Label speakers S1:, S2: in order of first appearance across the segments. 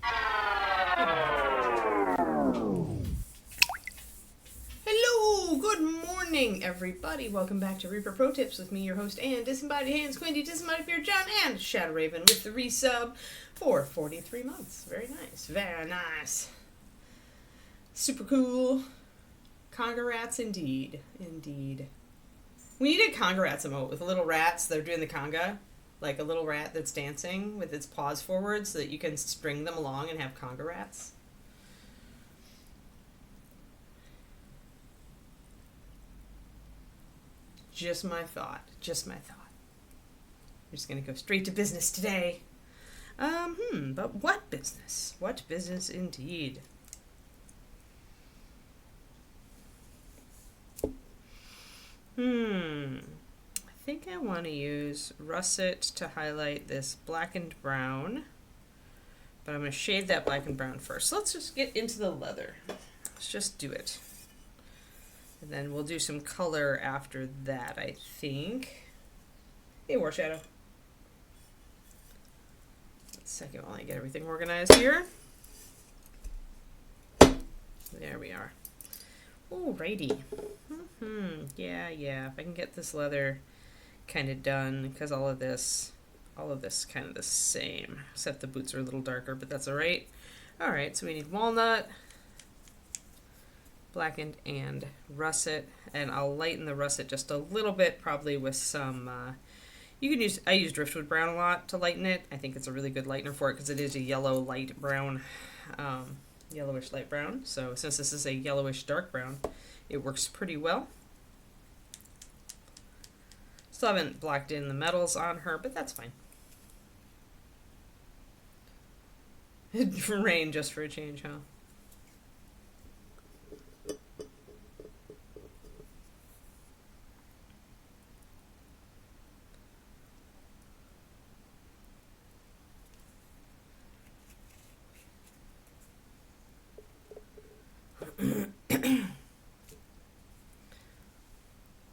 S1: Hello, good morning, everybody. Welcome back to Reaper Pro Tips with me, your host, and Disembodied Hands, Quinty, Disembodied Beard, John, and Shadow Raven with the resub for 43 months. Very nice, very nice. Super cool. Conga rats, indeed. Indeed. We need a conga rats emote with little rats that are doing the conga. Like a little rat that's dancing with its paws forward so that you can string them along and have conga rats. Just my thought. Just my thought. We're just going to go straight to business today. But what business? What business indeed? I think I want to use russet to highlight this black and brown. But I'm going to shade that black and brown first. So let's just get into the leather. Let's just do it. And then we'll do some color after that, I think. Hey, War Shadow. One second while I get everything organized here. There we are. Alrighty. Yeah. If I can get this leather kind of done, because all of this kind of the same, except the boots are a little darker, but that's alright. Alright, so we need walnut, blackened, and russet, and I'll lighten the russet just a little bit, probably with some, I use driftwood brown a lot to lighten it. I think it's a really good lightener for it because it is a yellow light brown, yellowish light brown, so since this is a yellowish dark brown, it works pretty well. Still haven't blacked in the metals on her, but that's fine. Rain just for a change, huh?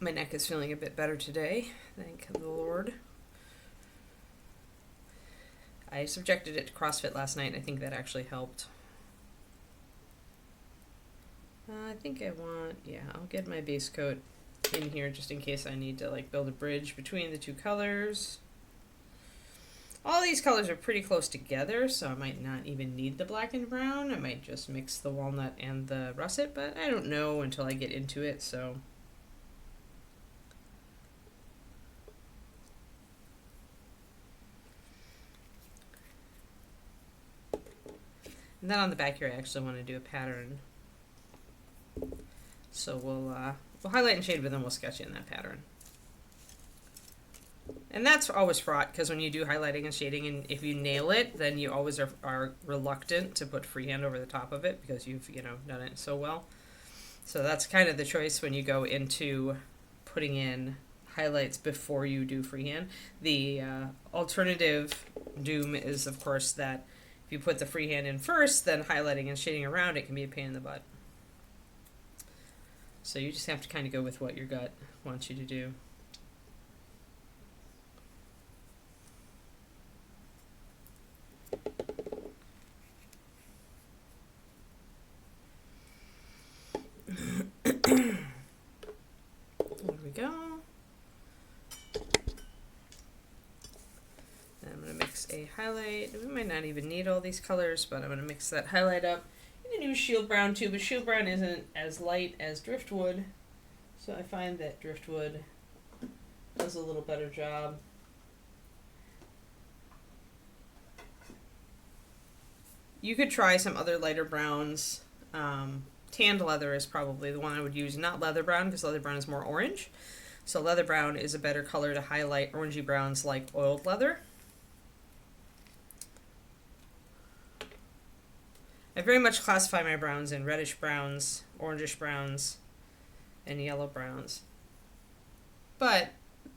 S1: My neck is feeling a bit better today, thank the Lord. I subjected it to CrossFit last night, and I think that actually helped. I think I'll get my base coat in here just in case I need to build a bridge between the two colors. All these colors are pretty close together, so I might not even need the black and brown. I might just mix the walnut and the russet, but I don't know until I get into it, so... And then on the back here, I actually want to do a pattern. So we'll highlight and shade, but then we'll sketch in that pattern. And that's always fraught, because when you do highlighting and shading, and if you nail it, then you always are reluctant to put freehand over the top of it, because you've, done it so well. So that's kind of the choice when you go into putting in highlights before you do freehand. The alternative doom is, of course, that if you put the freehand in first, then highlighting and shading around it can be a pain in the butt. So you just have to kind of go with what your gut wants you to do. There we go. A highlight. We might not even need all these colors, but I'm going to mix that highlight up. I'm going to use shield brown too, but shield brown isn't as light as driftwood, so I find that driftwood does a little better job. You could try some other lighter browns. Tanned leather is probably the one I would use, not leather brown, because leather brown is more orange. So leather brown is a better color to highlight orangey browns like oiled leather. I very much classify my browns in reddish browns, orangish browns, and yellow browns. But,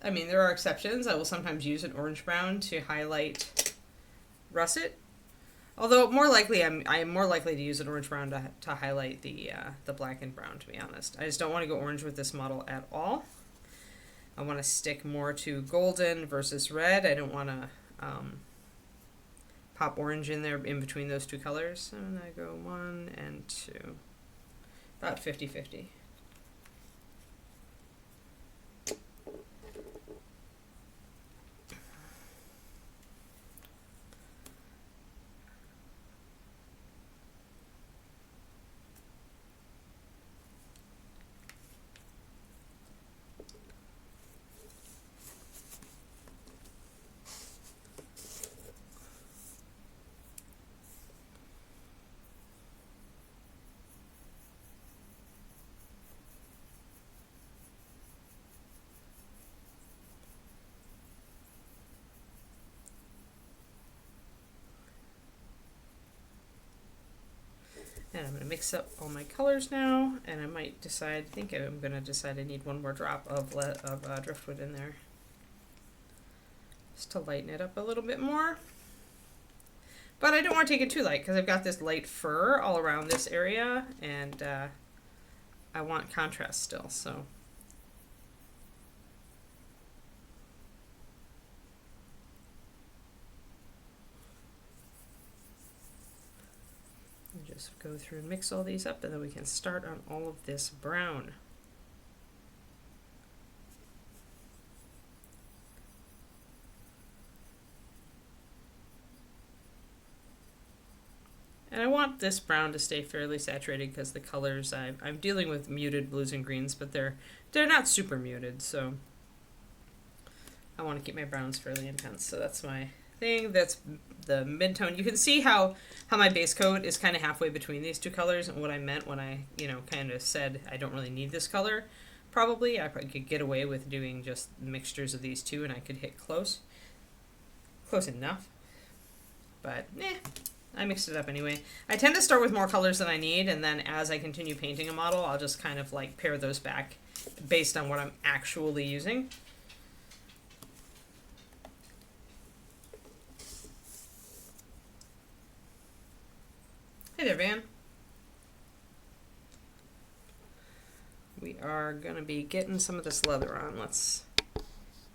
S1: I mean, there are exceptions. I will sometimes use an orange brown to highlight russet. Although more likely, I am more likely to use an orange brown to highlight the black and brown, to be honest. I just don't want to go orange with this model at all. I want to stick more to golden versus red. I don't want to pop orange in there in between those two colors. And I go 1 and 2. About 50-50. And I'm going to mix up all my colors now, and I might decide, I think I'm going to decide I need one more drop of driftwood in there. Just to lighten it up a little bit more. But I don't want to take it too light, because I've got this light fur all around this area, and I want contrast still, so. Just go through and mix all these up, and then we can start on all of this brown. And I want this brown to stay fairly saturated because the colors, I'm dealing with muted blues and greens, but they're not super muted, so I want to keep my browns fairly intense. So that's my thing. That's the mid-tone. You can see how my base coat is kind of halfway between these two colors, and what I meant when I, kind of said I don't really need this color. Probably I could get away with doing just mixtures of these two, and I could hit close enough. But I mixed it up anyway. I tend to start with more colors than I need, and then as I continue painting a model, I'll just kind of like pare those back based on what I'm actually using. Hey there, Van. We are going to be getting some of this leather on. Let's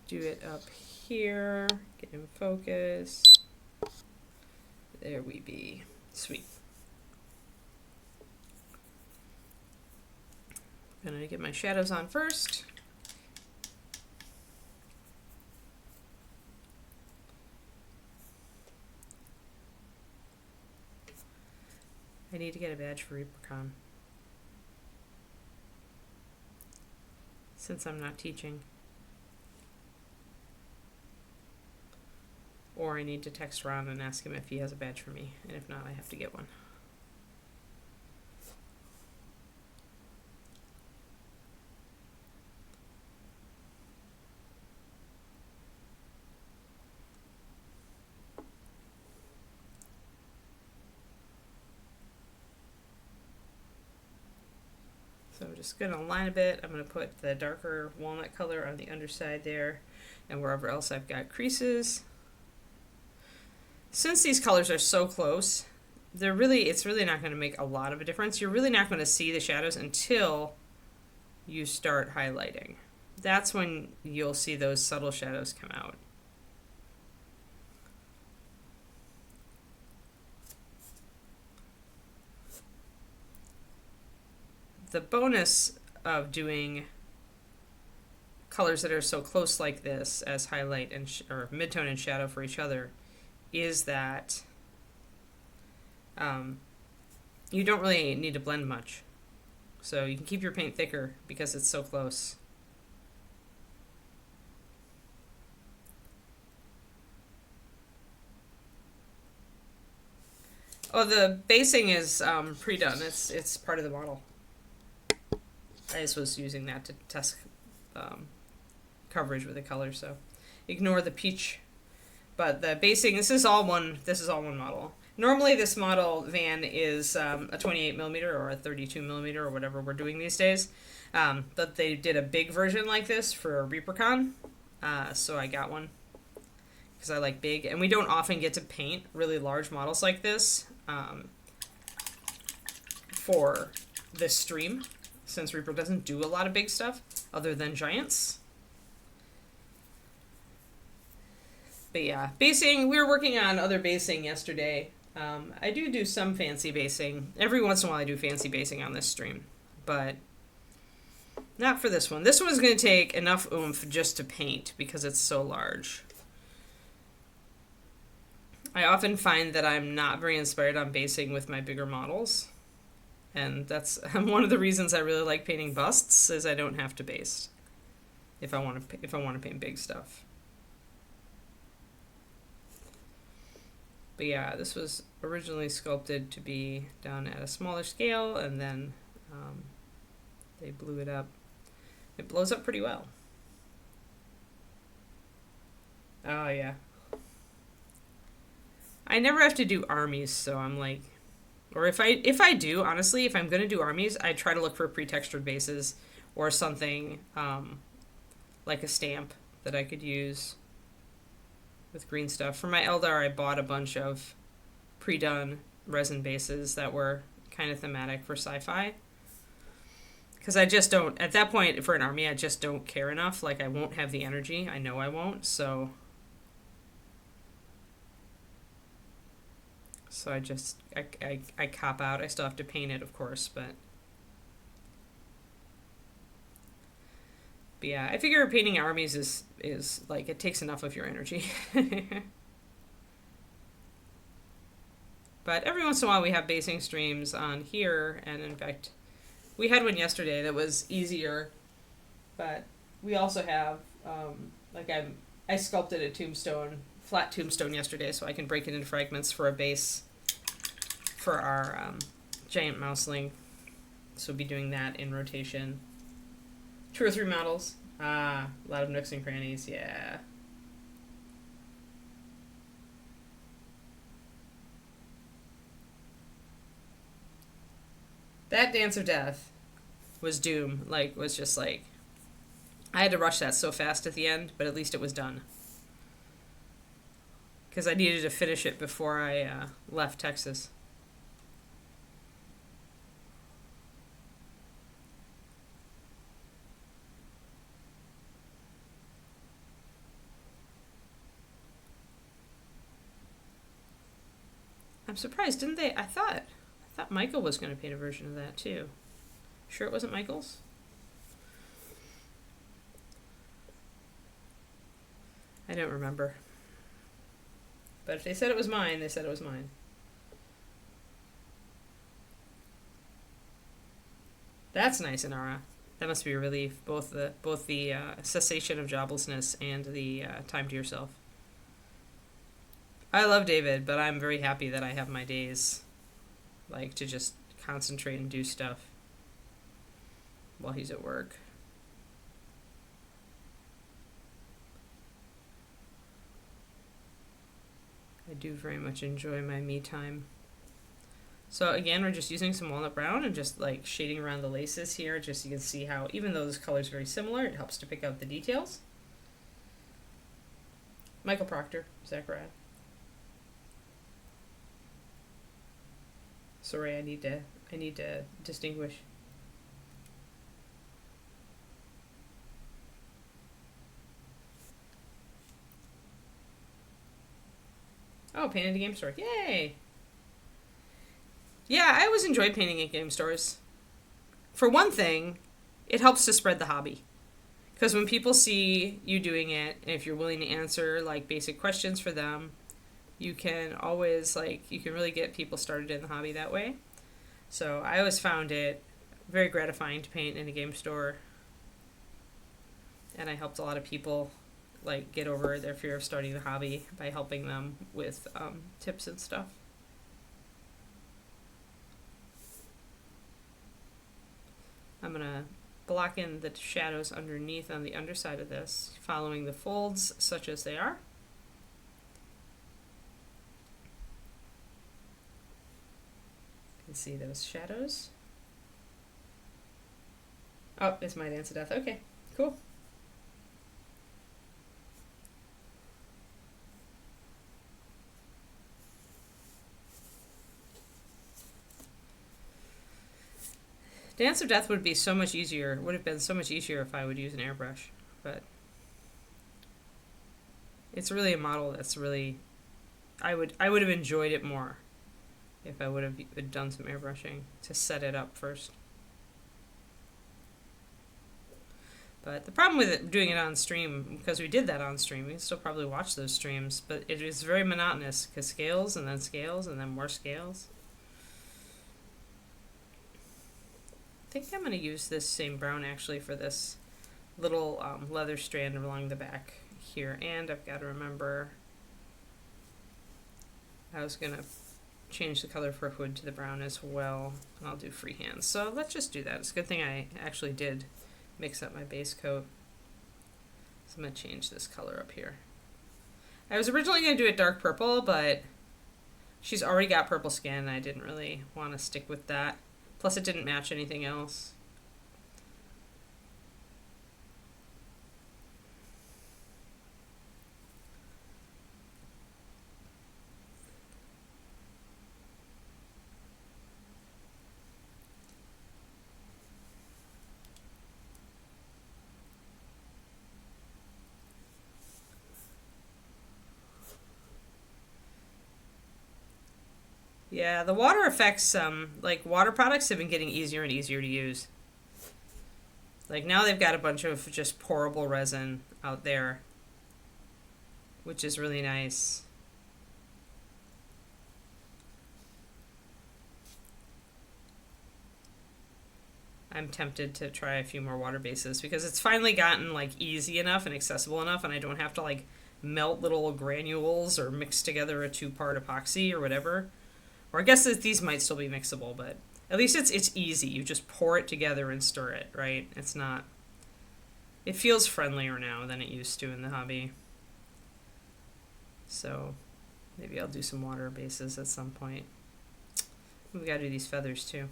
S1: do it up here. Get in focus. There we be. Sweet. I'm going to get my shadows on first. I need to get a badge for Reapercon, since I'm not teaching. Or I need to text Ron and ask him if he has a badge for me, and if not, I have to get one. So I'm just going to line a bit. I'm going to put the darker walnut color on the underside there, and wherever else I've got creases. Since these colors are so close, it's really not going to make a lot of a difference. You're really not going to see the shadows until you start highlighting. That's when you'll see those subtle shadows come out. The bonus of doing colors that are so close like this as highlight and or midtone and shadow for each other is that you don't really need to blend much. So you can keep your paint thicker because it's so close. Oh, the basing is pre-done. It's part of the model. I just was using that to test coverage with the color, so ignore the peach. But the basing, this is all one model. Normally this model van is a 28mm or a 32mm or whatever we're doing these days. But they did a big version like this for Reapercon, so I got one because I like big. And we don't often get to paint really large models like this for this stream, since Reaper doesn't do a lot of big stuff other than giants. But yeah, basing, we were working on other basing yesterday. I do some fancy basing. Every once in a while I do fancy basing on this stream. But not for this one. This one's going to take enough oomph just to paint because it's so large. I often find that I'm not very inspired on basing with my bigger models. And that's one of the reasons I really like painting busts is I don't have to base if I want to paint big stuff. But yeah, this was originally sculpted to be done at a smaller scale, and then they blew it up. It blows up pretty well. Oh yeah. I never have to do armies, so I'm like, or if I do, honestly, if I'm gonna do armies, I try to look for pre-textured bases or something like a stamp that I could use with green stuff. For my Eldar, I bought a bunch of pre-done resin bases that were kind of thematic for sci-fi. Because I just don't, at that point, for an army, I just don't care enough. Like, I won't have the energy. I know I won't, so... So I just, I cop out. I still have to paint it, of course, but yeah, I figure painting armies is like, it takes enough of your energy. But every once in a while we have basing streams on here, and in fact, we had one yesterday that was easier, but we also have, like I sculpted a tombstone, flat tombstone yesterday, so I can break it into fragments for a base for our giant mouseling. So we'll be doing that in rotation. 2 or 3 models. A lot of nooks and crannies, yeah. That Dance of Death was doom. Like, was just like, I had to rush that so fast at the end, but at least it was done. Because I needed to finish it before I left Texas. I'm surprised, didn't they? I thought Michael was going to paint a version of that too. Sure it wasn't Michael's? I don't remember. But if they said it was mine, they said it was mine. That's nice, Inara. That must be a relief. Both the cessation of joblessness and the time to yourself. I love David, but I'm very happy that I have my days, like, to just concentrate and do stuff while he's at work. I do very much enjoy my me time. So again, we're just using some walnut brown and just like shading around the laces here, just so you can see how, even though this color is very similar, it helps to pick out the details. Michael Proctor, Zachariah. Sorry, I need to distinguish. Oh, painted a game store. Yay! Yeah, I always enjoy painting at game stores. For one thing, it helps to spread the hobby. Because when people see you doing it, and if you're willing to answer like basic questions for them, you can always, like, you can really get people started in the hobby that way. So I always found it very gratifying to paint in a game store. And I helped a lot of people, like, get over their fear of starting the hobby by helping them with tips and stuff. I'm going to block in the shadows underneath on the underside of this, following the folds such as they are. You can see those shadows. Oh, it's my Dance of Death. Okay, cool. Dance of Death would be so much easier, would have been so much easier if I would use an airbrush, but It's really a model that's really, I would have enjoyed it more if I would have done some airbrushing to set it up first. But the problem with it, doing it on stream, because we did that on stream, we can still probably watch those streams, but it is very monotonous because scales and then more scales. I think I'm going to use this same brown actually for this little leather strand along the back here. And I've got to remember I was going to change the color for hood to the brown as well. And I'll do freehand. So let's just do that. It's a good thing I actually did mix up my base coat. So I'm going to change this color up here. I was originally going to do it dark purple, but she's already got purple skin and I didn't really want to stick with that. Plus it didn't match anything else. Yeah, the water effects, like water products have been getting easier and easier to use. Like now they've got a bunch of just pourable resin out there, which is really nice. I'm tempted to try a few more water bases because it's finally gotten like easy enough and accessible enough and I don't have to like melt little granules or mix together a 2-part epoxy or whatever. Or I guess these might still be mixable, but at least it's easy. You just pour it together and stir it, right? It's not... It feels friendlier now than it used to in the hobby. So maybe I'll do some water bases at some point. We've got to do these feathers too.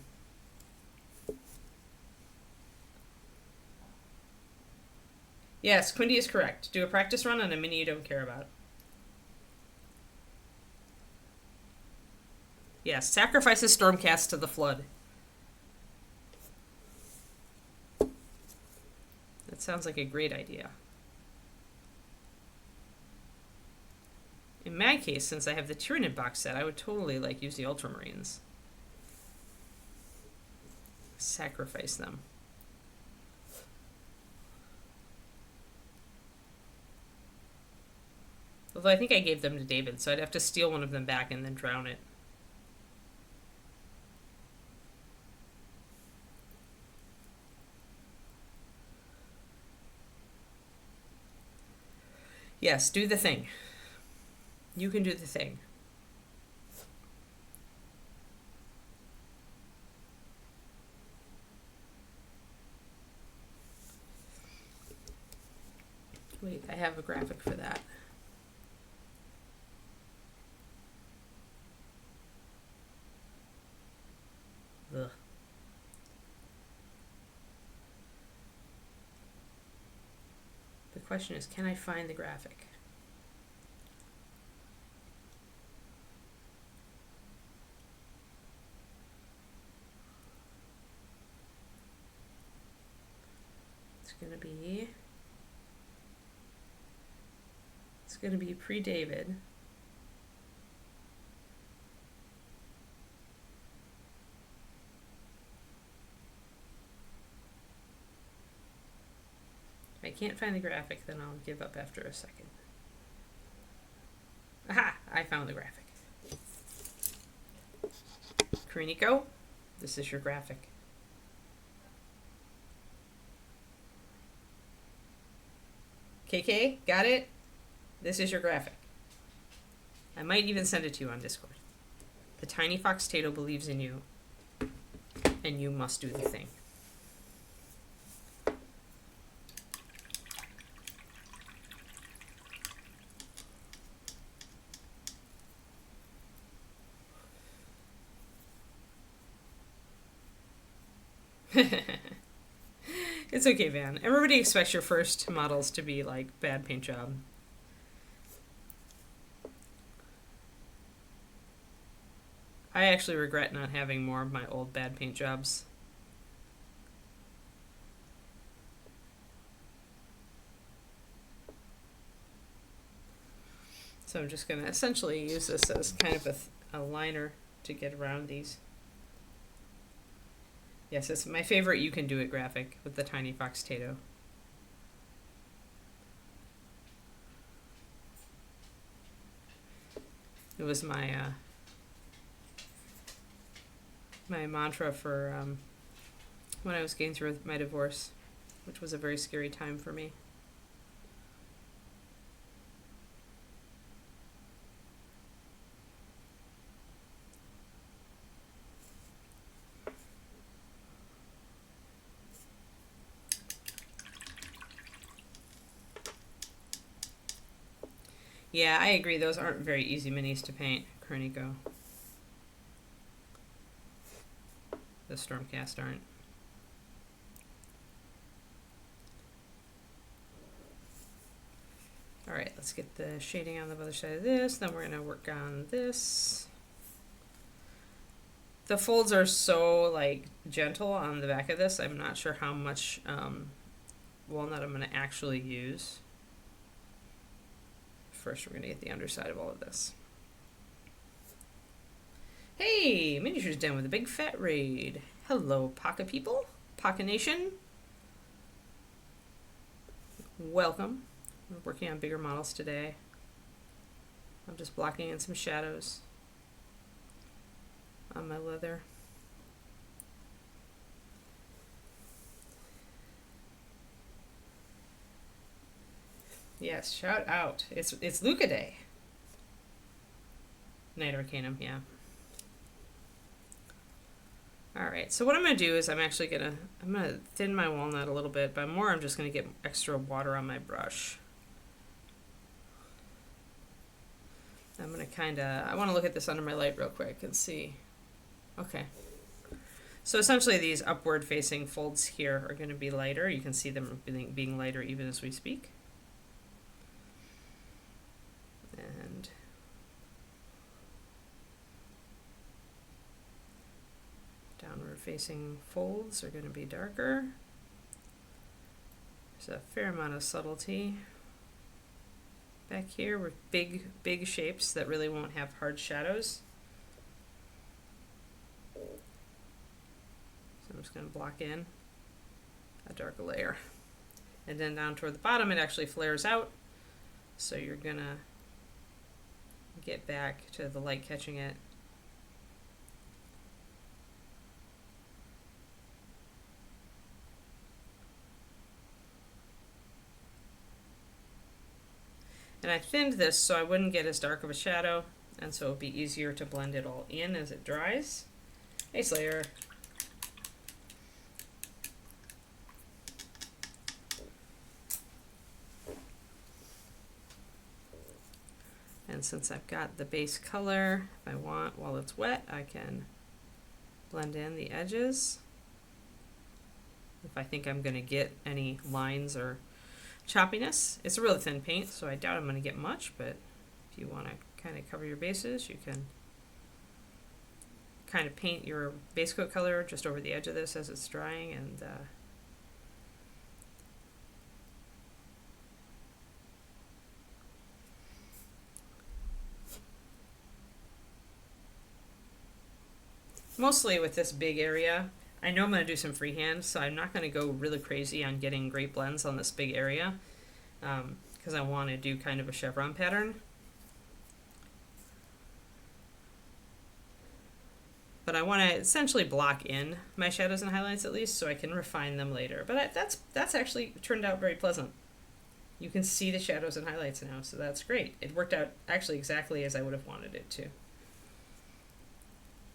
S1: Yes, Quindy is correct. Do a practice run on a mini you don't care about. Yes, sacrifices Stormcast to the flood. That sounds like a great idea. In my case, since I have the Tyranid box set, I would totally like use the Ultramarines. Sacrifice them. Although I think I gave them to David, so I'd have to steal one of them back and then drown it. Yes, do the thing. You can do the thing. Wait, I have a graphic for that. Ugh. The question is, can I find the graphic? It's gonna be pre-David. If I can't find the graphic, then I'll give up after a second. Aha! I found the graphic. Kariniko, this is your graphic. KK, got it? This is your graphic. I might even send it to you on Discord. The Tiny Fox Tato believes in you, and you must do the thing. It's okay, Van. Everybody expects your first models to be like bad paint job. I actually regret not having more of my old bad paint jobs. So I'm just going to essentially use this as kind of a liner to get around these. Yes, it's my favorite You Can Do It graphic with the tiny fox tato. It was my my mantra for when I was going through my divorce, which was a very scary time for me. Yeah, I agree. Those aren't very easy minis to paint, Chronico. The Stormcast aren't. Alright, let's get the shading on the other side of this. Then we're going to work on this. The folds are so, like, gentle on the back of this. I'm not sure how much walnut I'm going to actually use. First, we're going to get the underside of all of this. Hey, miniatures done with a big fat raid. Hello, Paka people, Paka Nation. Welcome. We're working on bigger models today. I'm just blocking in some shadows on my leather. Yes, shout out. It's Luca Day. Night Arcanum, yeah. Alright, so what I'm going to do is I'm going to thin my walnut a little bit, but more I'm just going to get extra water on my brush. I'm going to I want to look at this under my light real quick and see. Okay. So essentially these upward facing folds here are going to be lighter. You can see them being lighter even as we speak. And downward facing folds are going to be darker. There's a fair amount of subtlety back here with big shapes that really won't have hard shadows. So I'm just going to block in a darker layer. And then down toward the bottom it actually flares out. So you're going to get back to the light catching it. And I thinned this so I wouldn't get as dark of a shadow, and so it would be easier to blend it all in as it dries. Hey Slayer. And since I've got the base color, if I want, while it's wet, I can blend in the edges. If I think I'm going to get any lines or choppiness. It's a really thin paint, so I doubt I'm going to get much, but if you want to kind of cover your bases, you can kind of paint your base coat color just over the edge of this as it's drying, and mostly with this big area, I know I'm going to do some freehand, so I'm not going to go really crazy on getting great blends on this big area, because I want to do kind of a chevron pattern. But I want to essentially block in my shadows and highlights at least, so I can refine them later. But that's actually turned out very pleasant. You can see the shadows and highlights now, so that's great. It worked out actually exactly as I would have wanted it to.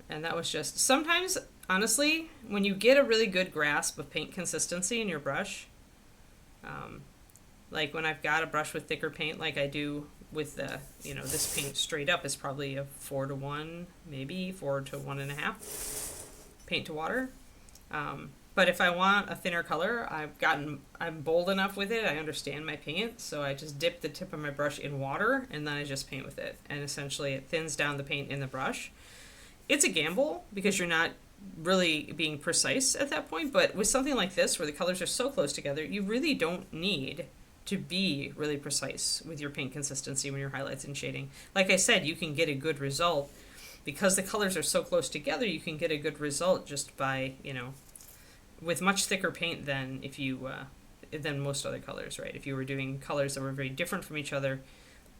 S1: And that was just, sometimes, honestly, when you get a really good grasp of paint consistency in your brush, like when I've got a brush with thicker paint like I do with the, this paint straight up is probably a 4:1, maybe 4 to 1.5 paint to water. But if I want a thinner color, I'm bold enough with it, I understand my paint, so I just dip the tip of my brush in water and then I just paint with it. And essentially it thins down the paint in the brush. It's a gamble because you're not really being precise at that point, but with something like this where the colors are so close together, you really don't need to be really precise with your paint consistency when you're highlights and shading. Like I said, you can get a good result because the colors are so close together. You can get a good result just by, you know, with much thicker paint than if you than most other colors, right? If you were doing colors that were very different from each other,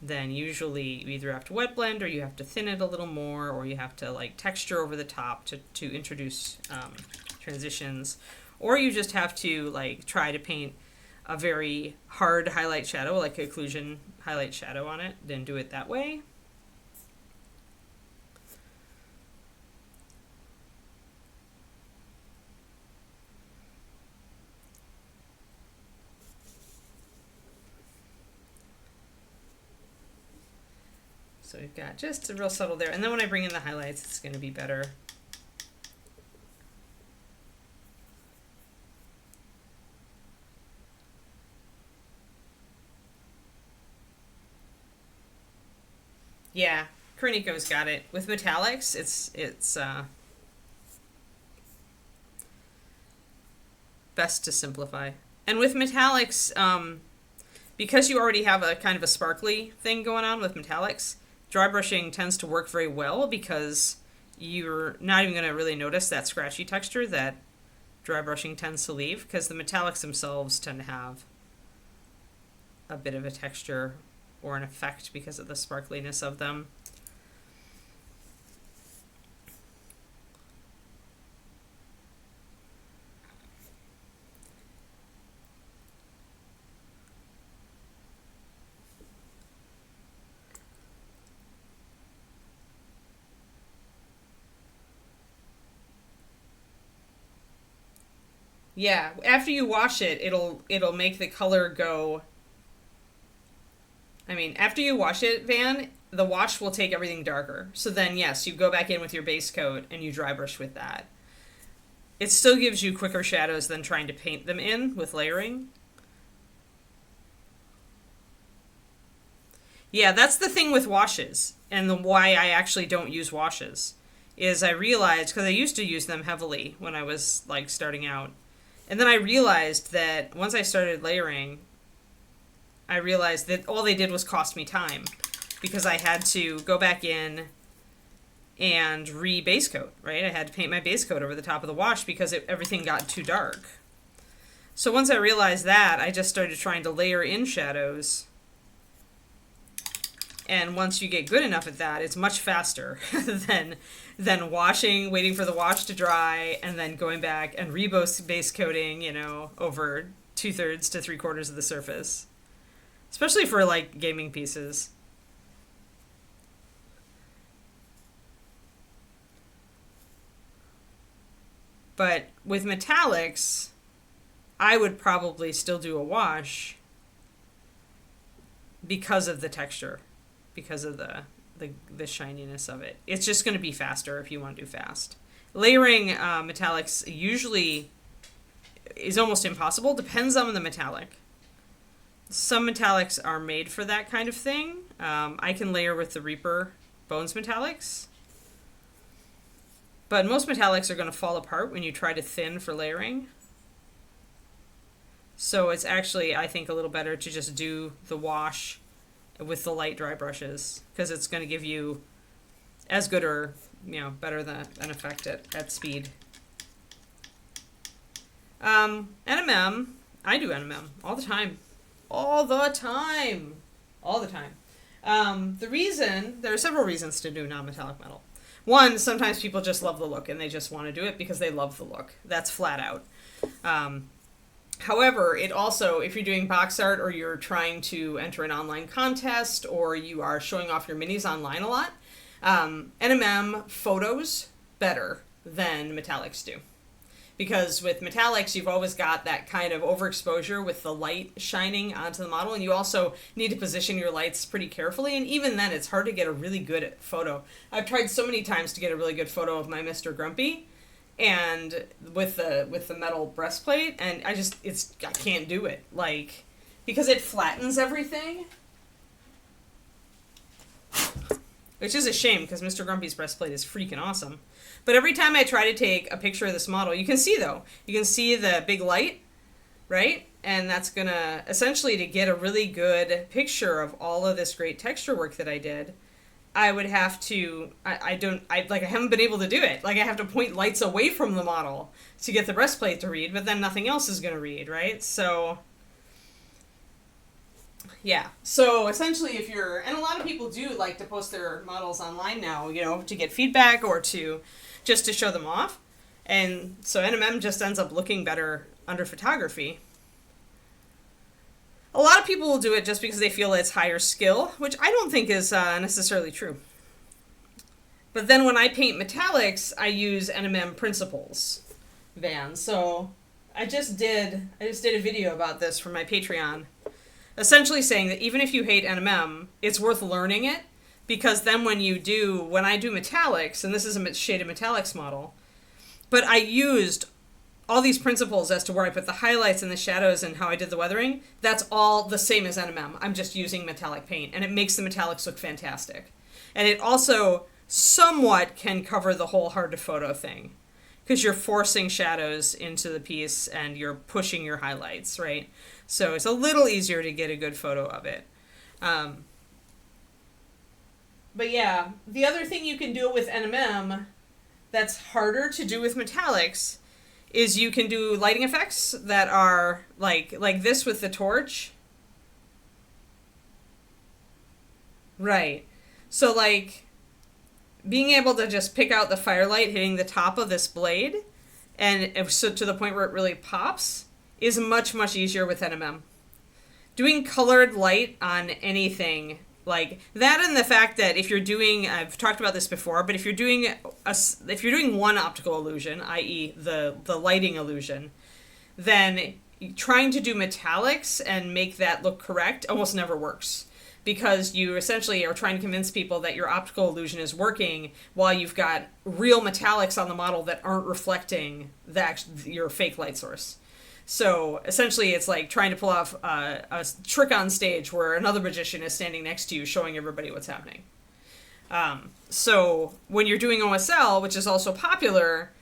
S1: then usually you either have to wet blend or you have to thin it a little more, or you have to like texture over the top to introduce transitions, or you just have to like try to paint a very hard highlight shadow, like occlusion highlight shadow on it, then do it that way. So we've got just a real subtle there. And then when I bring in the highlights, it's going to be better. Yeah, Korniko's got it. With metallics, it's best to simplify. And with metallics, because you already have a kind of a sparkly thing going on with metallics, dry brushing tends to work very well because you're not even going to really notice that scratchy texture that dry brushing tends to leave, because the metallics themselves tend to have a bit of a texture or an effect because of the sparkliness of them. Yeah, after you wash it, it'll make the color go. I mean, after you wash it, Van, the wash will take everything darker. So then, yes, you go back in with your base coat and you dry brush with that. It still gives you quicker shadows than trying to paint them in with layering. Yeah, that's the thing with washes, and why I actually don't use washes is I realized, because I used to use them heavily when I was like starting out. And then I realized that once I started layering, I realized that all they did was cost me time, because I had to go back in and re-base coat, right? I had to paint my base coat over the top of the wash because everything got too dark. So once I realized that, I just started trying to layer in shadows. And once you get good enough at that, it's much faster than washing, waiting for the wash to dry, and then going back and base coating, you know, over 2/3 to 3/4 of the surface. Especially for like gaming pieces. But with metallics, I would probably still do a wash because of the texture, because of the shininess of it. It's just going to be faster if you want to do fast. Layering metallics usually is almost impossible. Depends on the metallic. Some metallics are made for that kind of thing. I can layer with the Reaper Bones metallics. But most metallics are going to fall apart when you try to thin for layering. So it's actually, I think, a little better to just do the wash with the light dry brushes, because it's going to give you as good or, you know, better than an effect at speed. NMM, I do NMM all the time. All the time. All the time. There are several reasons to do non-metallic metal. One, sometimes people just love the look and they just want to do it because they love the look. That's flat out. However, it also, if you're doing box art or you're trying to enter an online contest or you are showing off your minis online a lot, NMM photos better than metallics do. Because with metallics, you've always got that kind of overexposure with the light shining onto the model, and you also need to position your lights pretty carefully, and even then it's hard to get a really good photo. I've tried so many times to get a really good photo of my Mr. Grumpy, and with the metal breastplate, and I can't do it, like, because it flattens everything. Which is a shame, because Mr. Grumpy's breastplate is freaking awesome. But every time I try to take a picture of this model, you can see, though, you can see the big light right? And that's gonna, essentially, to get a really good picture of all of this great texture work that I did, I would have to, I haven't been able to do it. Like, I have to point lights away from the model to get the breastplate to read, but then nothing else is going to read, right? So, yeah. So, essentially, if you're, and a lot of people do like to post their models online now, you know, to get feedback or to, just to show them off. And so NMM just ends up looking better under photography. A lot of people will do it just because they feel it's higher skill, which I don't think is necessarily true. But then when I paint metallics, I use NMM principles, Van. So I just did a video about this for my Patreon, essentially saying that even if you hate NMM, it's worth learning it, because then when I do metallics, and this is a shaded metallics model, but I used all these principles as to where I put the highlights and the shadows and how I did the weathering, that's all the same as NMM. I'm just using metallic paint, and it makes the metallics look fantastic. And it also somewhat can cover the whole hard to photo thing, because you're forcing shadows into the piece and you're pushing your highlights, right? So it's a little easier to get a good photo of it. But yeah, the other thing you can do with NMM that's harder to do with metallics is you can do lighting effects that are like this with the torch. Right. So like being able to just pick out the firelight hitting the top of this blade, and so to the point where it really pops, is much, much easier with NMM. Doing colored light on anything like that, and the fact that if you're doing, I've talked about this before, but if you're doing one optical illusion, i.e. the lighting illusion, then trying to do metallics and make that look correct almost never works, because you essentially are trying to convince people that your optical illusion is working while you've got real metallics on the model that aren't reflecting your fake light source. So essentially it's like trying to pull off a trick on stage where another magician is standing next to you showing everybody what's happening. So when you're doing OSL, which is also popular,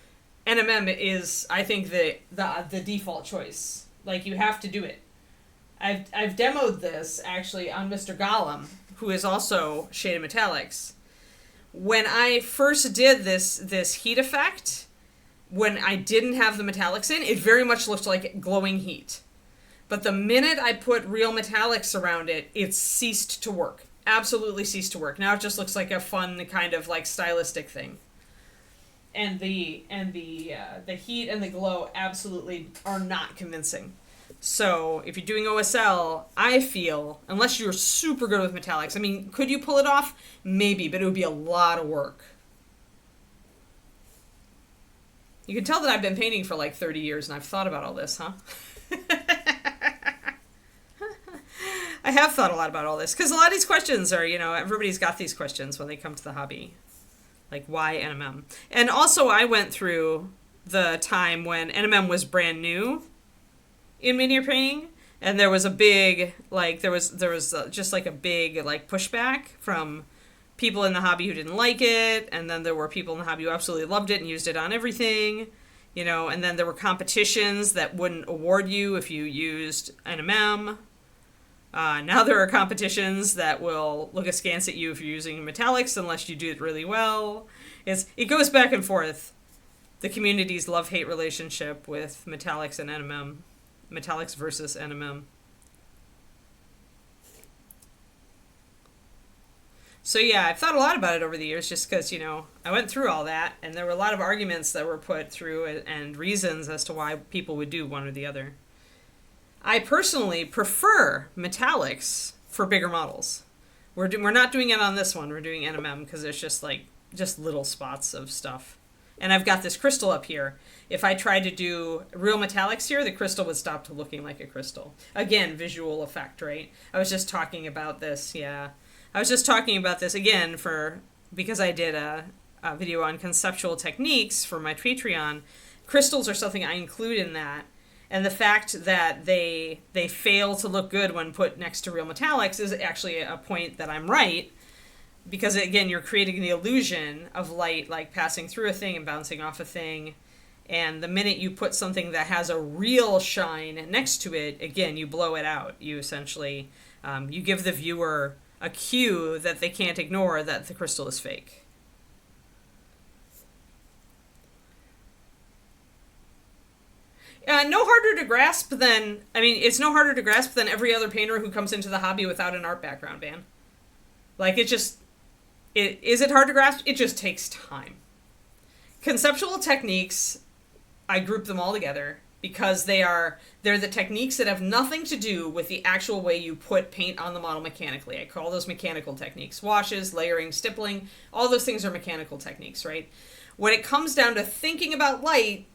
S1: NMM is, I think, the default choice. Like, you have to do it. I've demoed this actually on Mr. Gollum, who is also shaded metallics. When I first did this heat effect, when I didn't have the metallics in, it very much looked like glowing heat. But the minute I put real metallics around it, it ceased to work. Absolutely ceased to work. Now it just looks like a fun kind of like stylistic thing. And the heat and the glow absolutely are not convincing. So if you're doing OSL, I feel, unless you're super good with metallics, I mean, could you pull it off? Maybe, but it would be a lot of work. You can tell that I've been painting for like 30 years and I've thought about all this, huh? I have thought a lot about all this, because a lot of these questions are, everybody's got these questions when they come to the hobby. Like, why NMM? And also I went through the time when NMM was brand new in miniature painting, and there was a big, there was just like a big like pushback from people in the hobby who didn't like it, and then there were people in the hobby who absolutely loved it and used it on everything, and then there were competitions that wouldn't award you if you used NMM. Now there are competitions that will look askance at you if you're using metallics unless you do it really well. It goes back and forth. The community's love-hate relationship with metallics and NMM. Metallics versus NMM. So yeah, I've thought a lot about it over the years, just because, I went through all that, and there were a lot of arguments that were put through and reasons as to why people would do one or the other. I personally prefer metallics for bigger models. We're not doing it on this one. We're doing NMM because there's just little spots of stuff. And I've got this crystal up here. If I tried to do real metallics here, the crystal would stop to looking like a crystal. Again, visual effect, right? I was just talking about this, yeah. I was just talking about this again because I did a video on conceptual techniques for my Patreon. Crystals are something I include in that. And the fact that they fail to look good when put next to real metallics is actually a point that I'm right. Because, again, you're creating the illusion of light, like passing through a thing and bouncing off a thing. And the minute you put something that has a real shine next to it, again, you blow it out. You essentially, you give the viewer a cue that they can't ignore that the crystal is fake. No harder to grasp than, I mean, it's no harder to grasp than every other painter who comes into the hobby without an art background, Van. Like, is it hard to grasp? It just takes time. Conceptual techniques, I group them all together because they're the techniques that have nothing to do with the actual way you put paint on the model mechanically. I call those mechanical techniques. Washes, layering, stippling, all those things are mechanical techniques, right? When it comes down to thinking about light,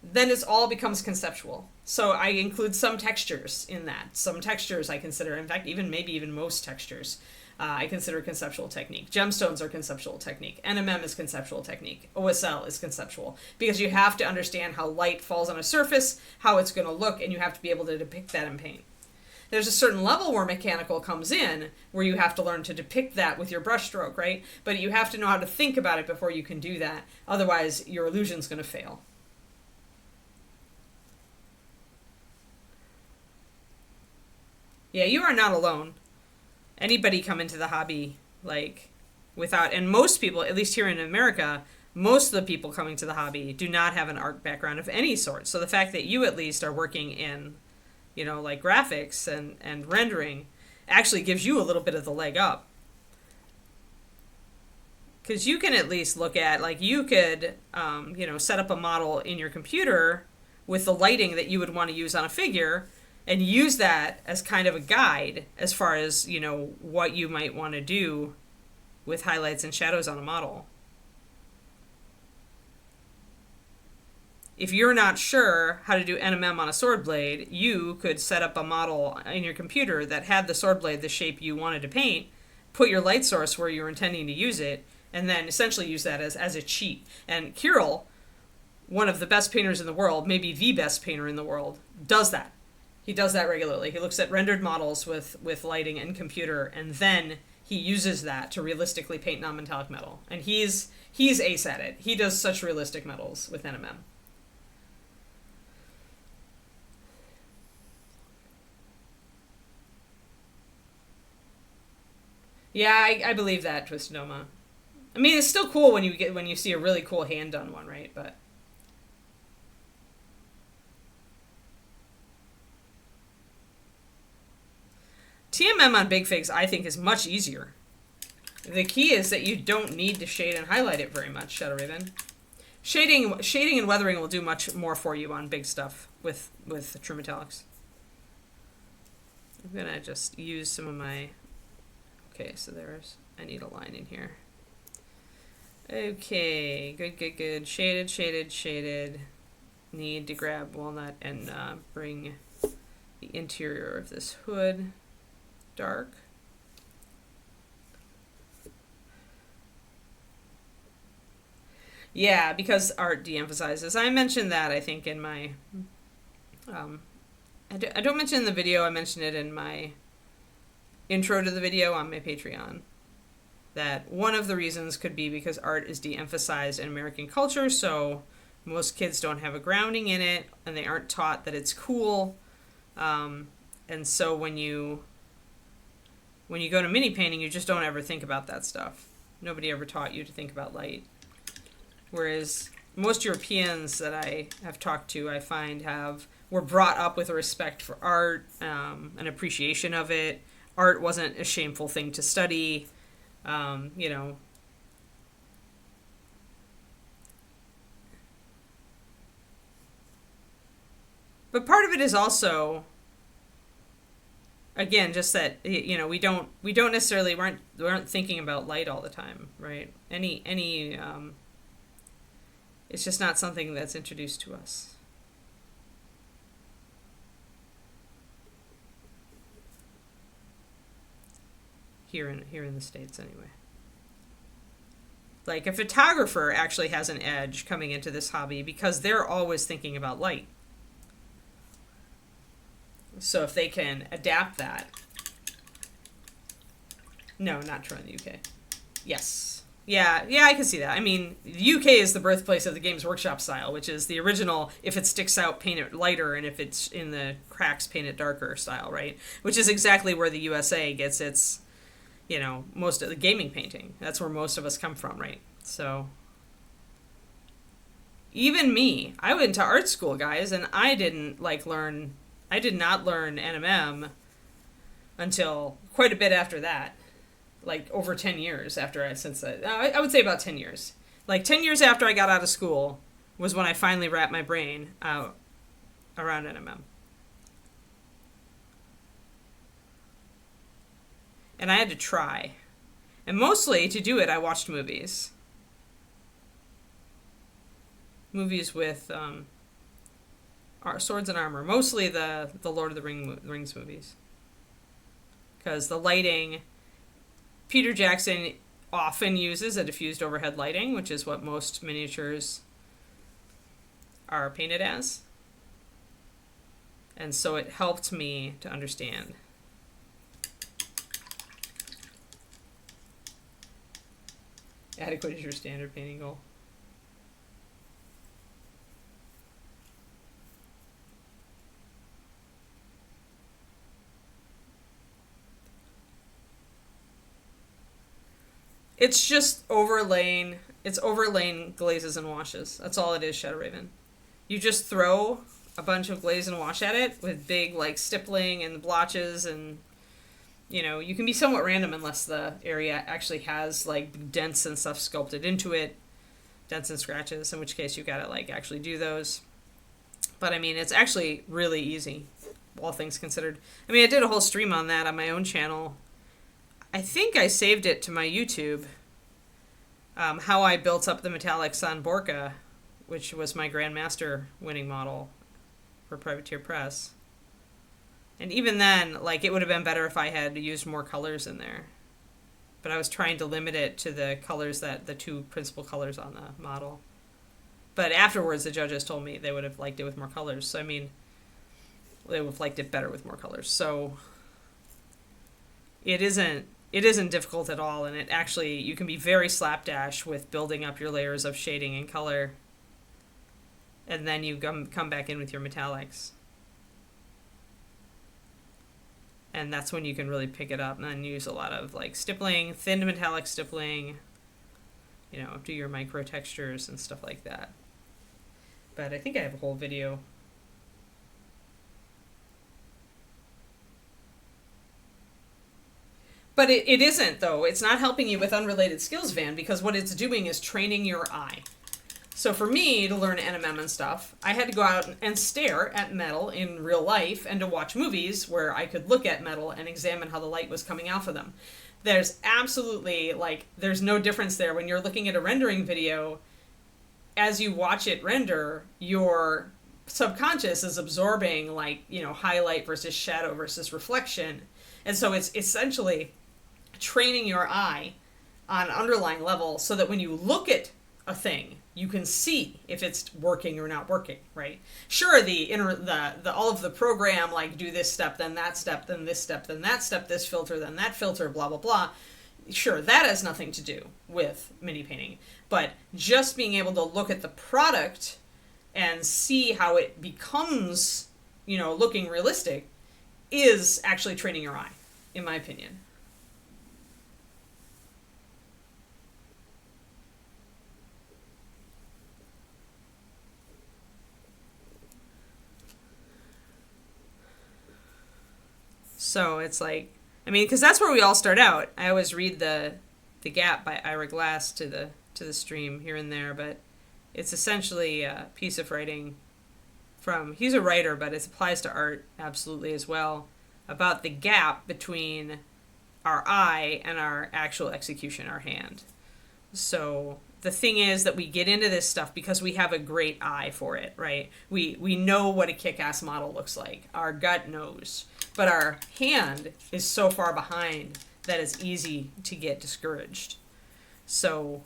S1: then it all becomes conceptual. So I include some textures in that. Some textures I consider, in fact, maybe even most textures, I consider conceptual technique. Gemstones are conceptual technique. NMM is conceptual technique. OSL is conceptual. Because you have to understand how light falls on a surface, how it's going to look, and you have to be able to depict that in paint. There's a certain level where mechanical comes in, where you have to learn to depict that with your brushstroke, right? But you have to know how to think about it before you can do that. Otherwise, your illusion's going to fail. Yeah, you are not alone. Anybody come into the hobby, like, without, and most people, at least here in America, most of the people coming to the hobby do not have an art background of any sort. So the fact that you at least are working in, like graphics and rendering actually gives you a little bit of the leg up. Because you can at least look at, like, you could, set up a model in your computer with the lighting that you would want to use on a figure, and use that as kind of a guide as far as, what you might want to do with highlights and shadows on a model. If you're not sure how to do NMM on a sword blade, you could set up a model in your computer that had the sword blade the shape you wanted to paint, put your light source where you're intending to use it, and then essentially use that as a cheat. And Kirill, one of the best painters in the world, maybe the best painter in the world, does that. He does that regularly. He looks at rendered models with lighting and computer, and then he uses that to realistically paint non-metallic metal. And he's ace at it. He does such realistic metals with NMM. Yeah, I believe that, Twistnoma. I mean, it's still cool when you see a really cool hand done one, right? But TMM on big figs, I think, is much easier. The key is that you don't need to shade and highlight it very much, Shadow Raven. Shading and weathering will do much more for you on big stuff with true metallics. I'm gonna just use some of my... Okay, so I need a line in here. Okay, good. Shaded. Need to grab walnut and bring the interior of this hood dark. Yeah, because art de-emphasizes. I mentioned that, I think, in my... I don't mention it in the video, I mentioned it in my intro to the video on my Patreon. That one of the reasons could be because art is de-emphasized in American culture, so most kids don't have a grounding in it, and they aren't taught that it's cool. And so when you go to mini painting, you just don't ever think about that stuff. Nobody ever taught you to think about light. Whereas most Europeans that I have talked to, I find were brought up with a respect for art, an appreciation of it. Art wasn't a shameful thing to study, But part of it is also, again, just that, we don't necessarily, we aren't thinking about light all the time, right? It's just not something that's introduced to us. Here in the States, anyway. Like, a photographer actually has an edge coming into this hobby because they're always thinking about light. So if they can adapt that... No, not true in the UK. Yes. Yeah, yeah, I can see that. I mean, the UK is the birthplace of the Games Workshop style, which is the original, if it sticks out, paint it lighter, and if it's in the cracks, paint it darker style, right? Which is exactly where the USA gets its, most of the gaming painting. That's where most of us come from, right? So, even me, I went to art school, guys, and I did not learn NMM until quite a bit after that. Like over 10 years after I would say about 10 years. Like 10 years after I got out of school was when I finally wrapped my brain out around NMM. And I had to try. And mostly to do it, I watched movies. Movies with swords and armor. Mostly the Lord of the Rings movies. Because the lighting... Peter Jackson often uses a diffused overhead lighting, which is what most miniatures are painted as. And so it helped me to understand. Adequate is your standard painting goal. It's just overlaying glazes and washes. That's all it is, Shadow Raven. You just throw a bunch of glaze and wash at it with big, stippling and blotches, and, you can be somewhat random unless the area actually has, dents and stuff sculpted into it, dents and scratches, in which case you've got to, actually do those. But, I mean, it's actually really easy, all things considered. I mean, I did a whole stream on that on my own channel. I think I saved it to my YouTube, how I built up the metallics on Borka, which was my Grandmaster winning model for Privateer Press. And even then, it would have been better if I had used more colors in there. But I was trying to limit it to the colors the two principal colors on the model. But afterwards, the judges told me they would have liked it with more colors. So, I mean, they would have liked it better with more colors. So, it isn't difficult at all, and you can be very slapdash with building up your layers of shading and color, and then you come back in with your metallics. And that's when you can really pick it up and then use a lot of stippling, thin metallic stippling, do your micro textures and stuff like that. But I think I have a whole video. But it isn't, though. It's not helping you with unrelated skills, Van, because what it's doing is training your eye. So for me, to learn NMM and stuff, I had to go out and stare at metal in real life and to watch movies where I could look at metal and examine how the light was coming off of them. There's absolutely, there's no difference there. When you're looking at a rendering video, as you watch it render, your subconscious is absorbing, highlight versus shadow versus reflection. And so it's essentially training your eye on an underlying level so that when you look at a thing, you can see if it's working or not working, right? Sure, the all of the program, do this step, then that step, then this step, then that step, this filter, then that filter, blah, blah, blah. Sure, that has nothing to do with mini painting. But just being able to look at the product and see how it becomes, looking realistic is actually training your eye, in my opinion. So it's because that's where we all start out. I always read the Gap by Ira Glass to the stream here and there, but it's essentially a piece of writing he's a writer, but it applies to art absolutely as well, about the gap between our eye and our actual execution, our hand. So the thing is that we get into this stuff because we have a great eye for it, right? We know what a kick-ass model looks like. Our gut knows. But our hand is so far behind that it's easy to get discouraged. So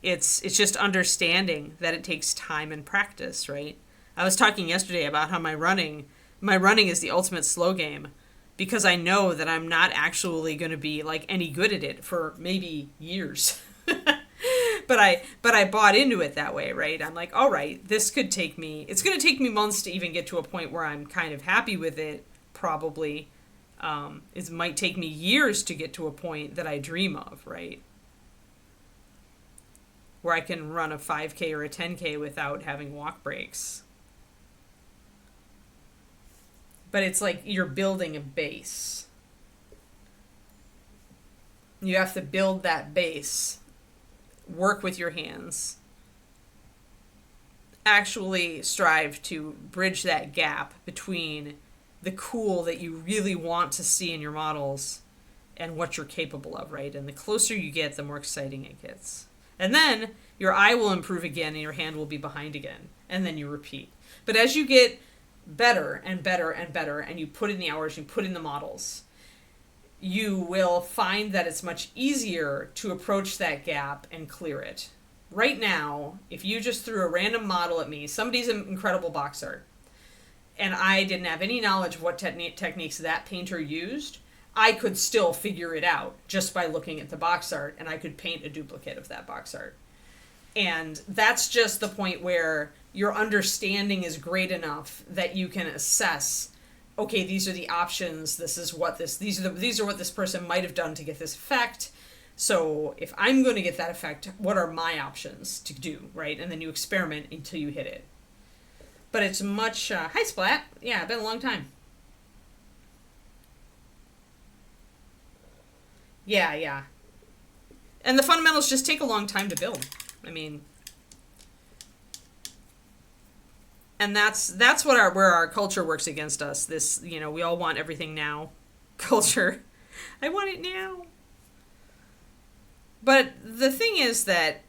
S1: it's just understanding that it takes time and practice, right? I was talking yesterday about how my running is the ultimate slow game, because I know that I'm not actually going to be any good at it for maybe years. but I bought into it that way, right? I'm like, all right, it's going to take me months to even get to a point where I'm kind of happy with it, probably. It might take me years to get to a point that I dream of, right? Where I can run a 5K or a 10K without having walk breaks. But it's like you're building a base. You have to build that base, work with your hands, actually strive to bridge that gap between the cool that you really want to see in your models and what you're capable of, right? And the closer you get, the more exciting it gets. And then your eye will improve again and your hand will be behind again. And then you repeat. But as you get better and better and better, and you put in the hours, you put in the models, you will find that it's much easier to approach that gap and clear it. Right now, if you just threw a random model at me, somebody's an incredible boxer, and I didn't have any knowledge of what techniques that painter used, I could still figure it out just by looking at the box art, and I could paint a duplicate of that box art. And that's just the point where your understanding is great enough that you can assess, okay, these are the options, these are what this person might have done to get this effect. So if I'm going to get that effect, what are my options to do, right? And then you experiment until you hit it. But it's much... hi, Splat. Yeah, been a long time. Yeah. And the fundamentals just take a long time to build. I mean... And that's where our culture works against us. This, we all want everything now culture. I want it now. But the thing is that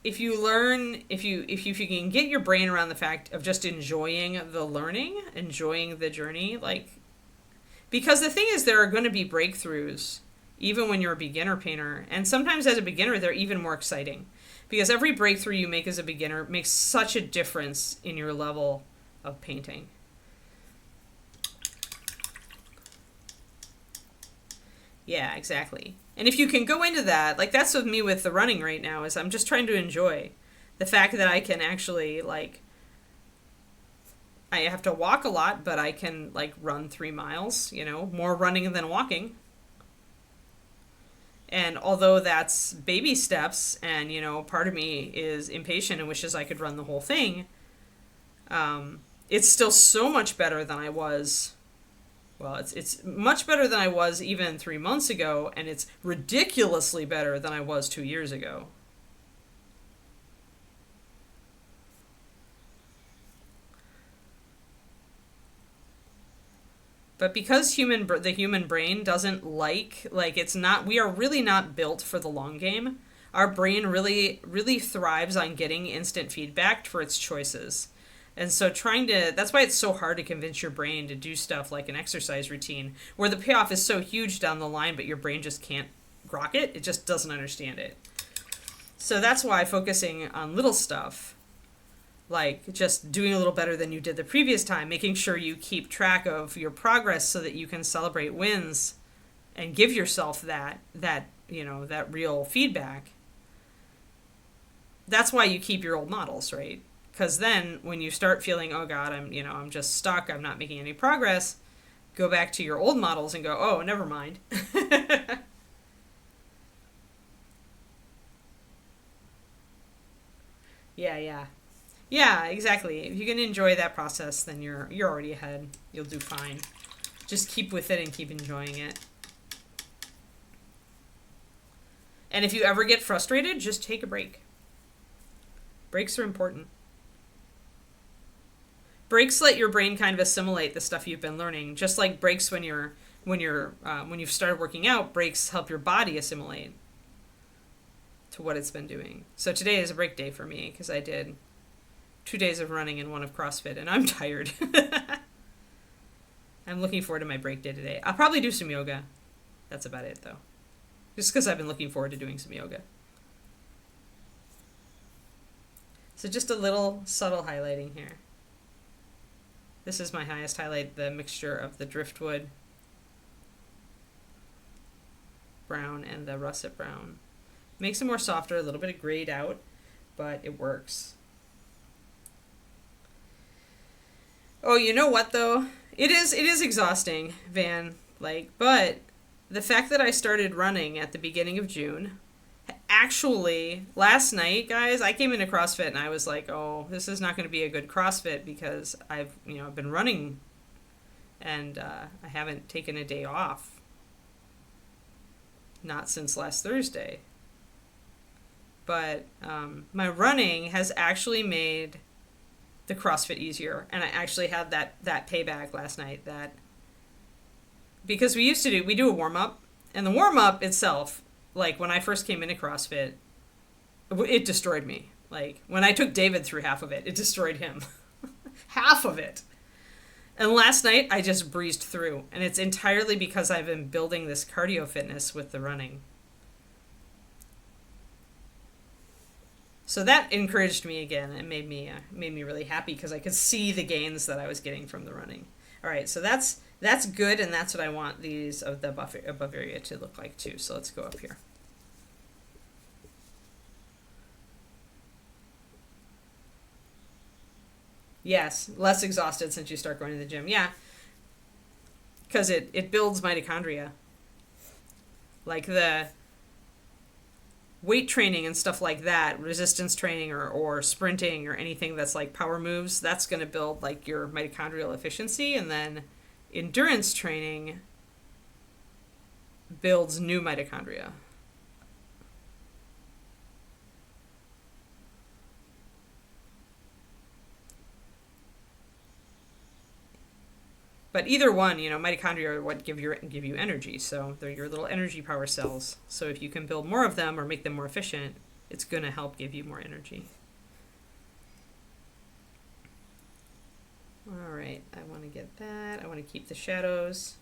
S1: if you can get your brain around the fact of just enjoying the learning, enjoying the journey, because the thing is, there are going to be breakthroughs even when you're a beginner painter, and sometimes as a beginner they're even more exciting. Because every breakthrough you make as a beginner makes such a difference in your level of painting. Yeah, exactly. And if you can go into that, that's with me with the running right now, is I'm just trying to enjoy the fact that I can actually, I have to walk a lot, but I can, run 3 miles, more running than walking. And although that's baby steps, and, part of me is impatient and wishes I could run the whole thing, it's still so much better than I was. Well, it's much better than I was even 3 months ago, and it's ridiculously better than I was 2 years ago. But because the human brain doesn't we are really not built for the long game. Our brain really, really thrives on getting instant feedback for its choices. And so that's why it's so hard to convince your brain to do stuff like an exercise routine, where the payoff is so huge down the line, but your brain just can't grok it. It just doesn't understand it. So that's why focusing on little stuff, like just doing a little better than you did the previous time, making sure you keep track of your progress so that you can celebrate wins and give yourself that real feedback. That's why you keep your old models, right? Because then when you start feeling, oh God, I'm just stuck, I'm not making any progress, go back to your old models and go, oh, never mind. Yeah, exactly. If you can enjoy that process, then you're already ahead. You'll do fine. Just keep with it and keep enjoying it. And if you ever get frustrated, just take a break. Breaks are important. Breaks let your brain kind of assimilate the stuff you've been learning. Just like breaks when you've started working out, breaks help your body assimilate to what it's been doing. So today is a break day for me because I did 2 days of running and 1 of CrossFit, and I'm tired. I'm looking forward to my break day today. I'll probably do some yoga. That's about it, though. Just because I've been looking forward to doing some yoga. So just a little subtle highlighting here. This is my highest highlight, the mixture of the driftwood brown and the russet brown. Makes it more softer, a little bit of grayed out, but it works. Oh, you know what though? It is exhausting, Van. But the fact that I started running at the beginning of June, actually, last night, guys, I came into CrossFit and I was like, oh, this is not going to be a good CrossFit because I've been running and I haven't taken a day off. Not since last Thursday. But my running has actually made the CrossFit easier. And I actually had that payback last night. Because we do a warm-up. And the warm-up itself, like when I first came into CrossFit, it destroyed me. Like when I took David through half of it, it destroyed him. Half of it. And last night I just breezed through. And it's entirely because I've been building this cardio fitness with the running. So that encouraged me again. It made me really happy because I could see the gains that I was getting from the running. All right, so that's good, and that's what I want these of the above area to look like too. So let's go up here. Yes, less exhausted since you start going to the gym. Yeah, because it builds mitochondria. Like the weight training and stuff like that, resistance training or sprinting or anything that's like power moves, that's going to build like your mitochondrial efficiency. And then endurance training builds new mitochondria. But either one, mitochondria are what give you energy. So they're your little energy power cells. So if you can build more of them or make them more efficient, it's going to help give you more energy. All right, I want to get that. I want to keep the shadows.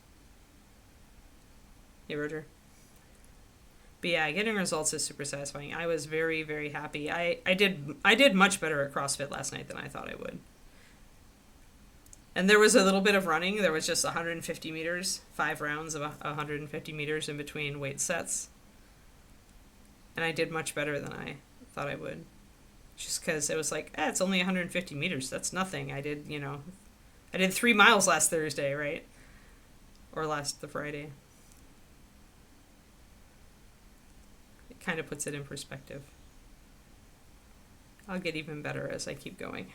S1: Hey, Roger. But yeah, getting results is super satisfying. I was very, very happy. I did much better at CrossFit last night than I thought I would. And there was a little bit of running. There was just 150 meters, 5 rounds of 150 meters in between weight sets. And I did much better than I thought I would. Just because it was like, it's only 150 meters. That's nothing. I did 3 miles last Thursday, right? Or the Friday. It kind of puts it in perspective. I'll get even better as I keep going.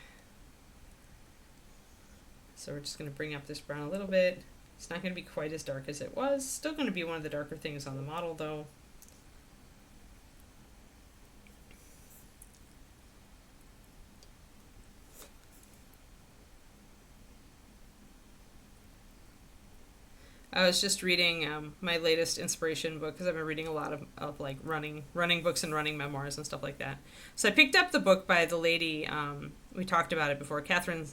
S1: So we're just going to bring up this brown a little bit. It's not going to be quite as dark as it was. Still going to be one of the darker things on the model, though. I was just reading my latest inspiration book because I've been reading a lot of like running books and running memoirs and stuff like that. So I picked up the book by the lady, we talked about it before, Catherine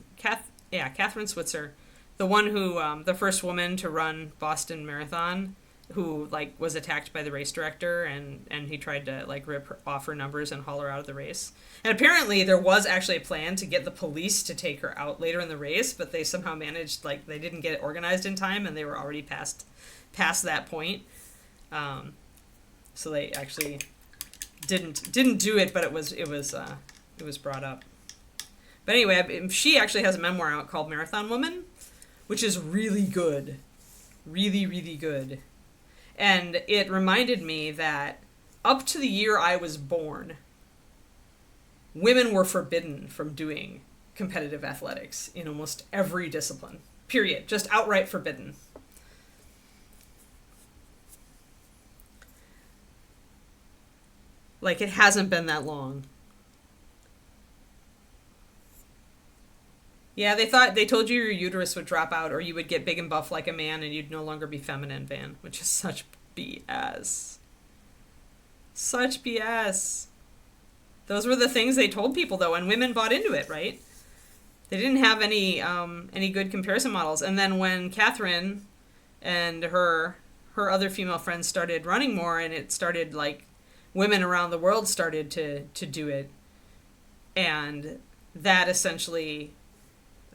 S1: Switzer, the one who, the first woman to run Boston Marathon, who like was attacked by the race director and he tried to like rip off her numbers and haul her out of the race. And apparently there was actually a plan to get the police to take her out later in the race, but they somehow managed, like they didn't get it organized in time and they were already past that point. So they actually didn't do it, but it was brought up. But anyway, she actually has a memoir out called Marathon Woman, which is really good. Really, really good. And it reminded me that up to the year I was born, women were forbidden from doing competitive athletics in almost every discipline. Period. Just outright forbidden. Like, it hasn't been that long. Yeah, they told you your uterus would drop out or you would get big and buff like a man and you'd no longer be feminine, Van, which is such BS. Such BS. Those were the things they told people, though, and women bought into it, right? They didn't have any good comparison models. And then when Catherine and her other female friends started running more and it started, like, women around the world started to do it, and that essentially...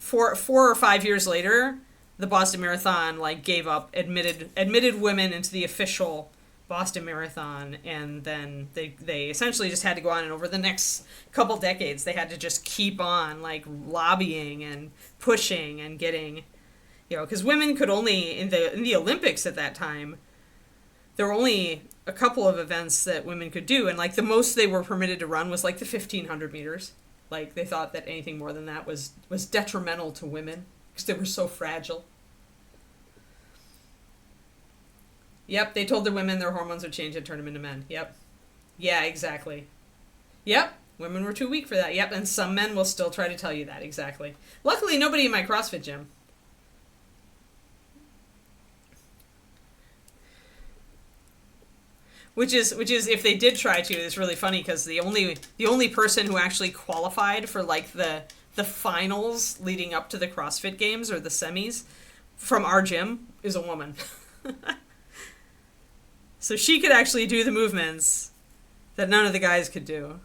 S1: 4 or 5 years later, the Boston Marathon like gave up, admitted women into the official Boston Marathon, and then they essentially just had to go on, and over the next couple decades they had to just keep on like lobbying and pushing and getting, because women could only in the Olympics at that time, there were only a couple of events that women could do, and like the most they were permitted to run was like the 1,500 meters. Like they thought that anything more than that was detrimental to women because they were so fragile. Yep, they told the women their hormones would change and turn them into men. Yep. Yeah, exactly. Yep, women were too weak for that. Yep, and some men will still try to tell you that, exactly. Luckily, nobody in my CrossFit gym. Which is if they did try to, it's really funny because the only person who actually qualified for like the finals leading up to the CrossFit Games or the semis from our gym is a woman. So she could actually do the movements that none of the guys could do.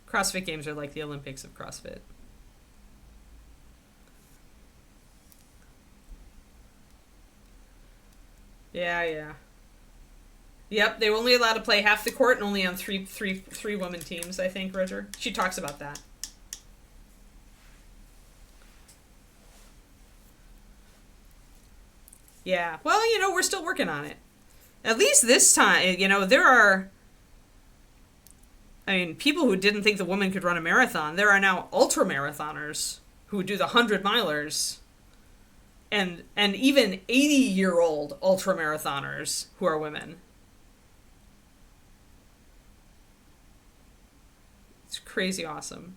S1: CrossFit Games are like the Olympics of CrossFit. Yeah. Yep, they were only allowed to play half the court and only on three women teams, I think, Roger. She talks about that. Yeah, well, we're still working on it. At least this time, there are, people who didn't think the woman could run a marathon. There are now ultra marathoners who do the 100-milers, and even 80-year-old ultra marathoners who are women. It's crazy awesome.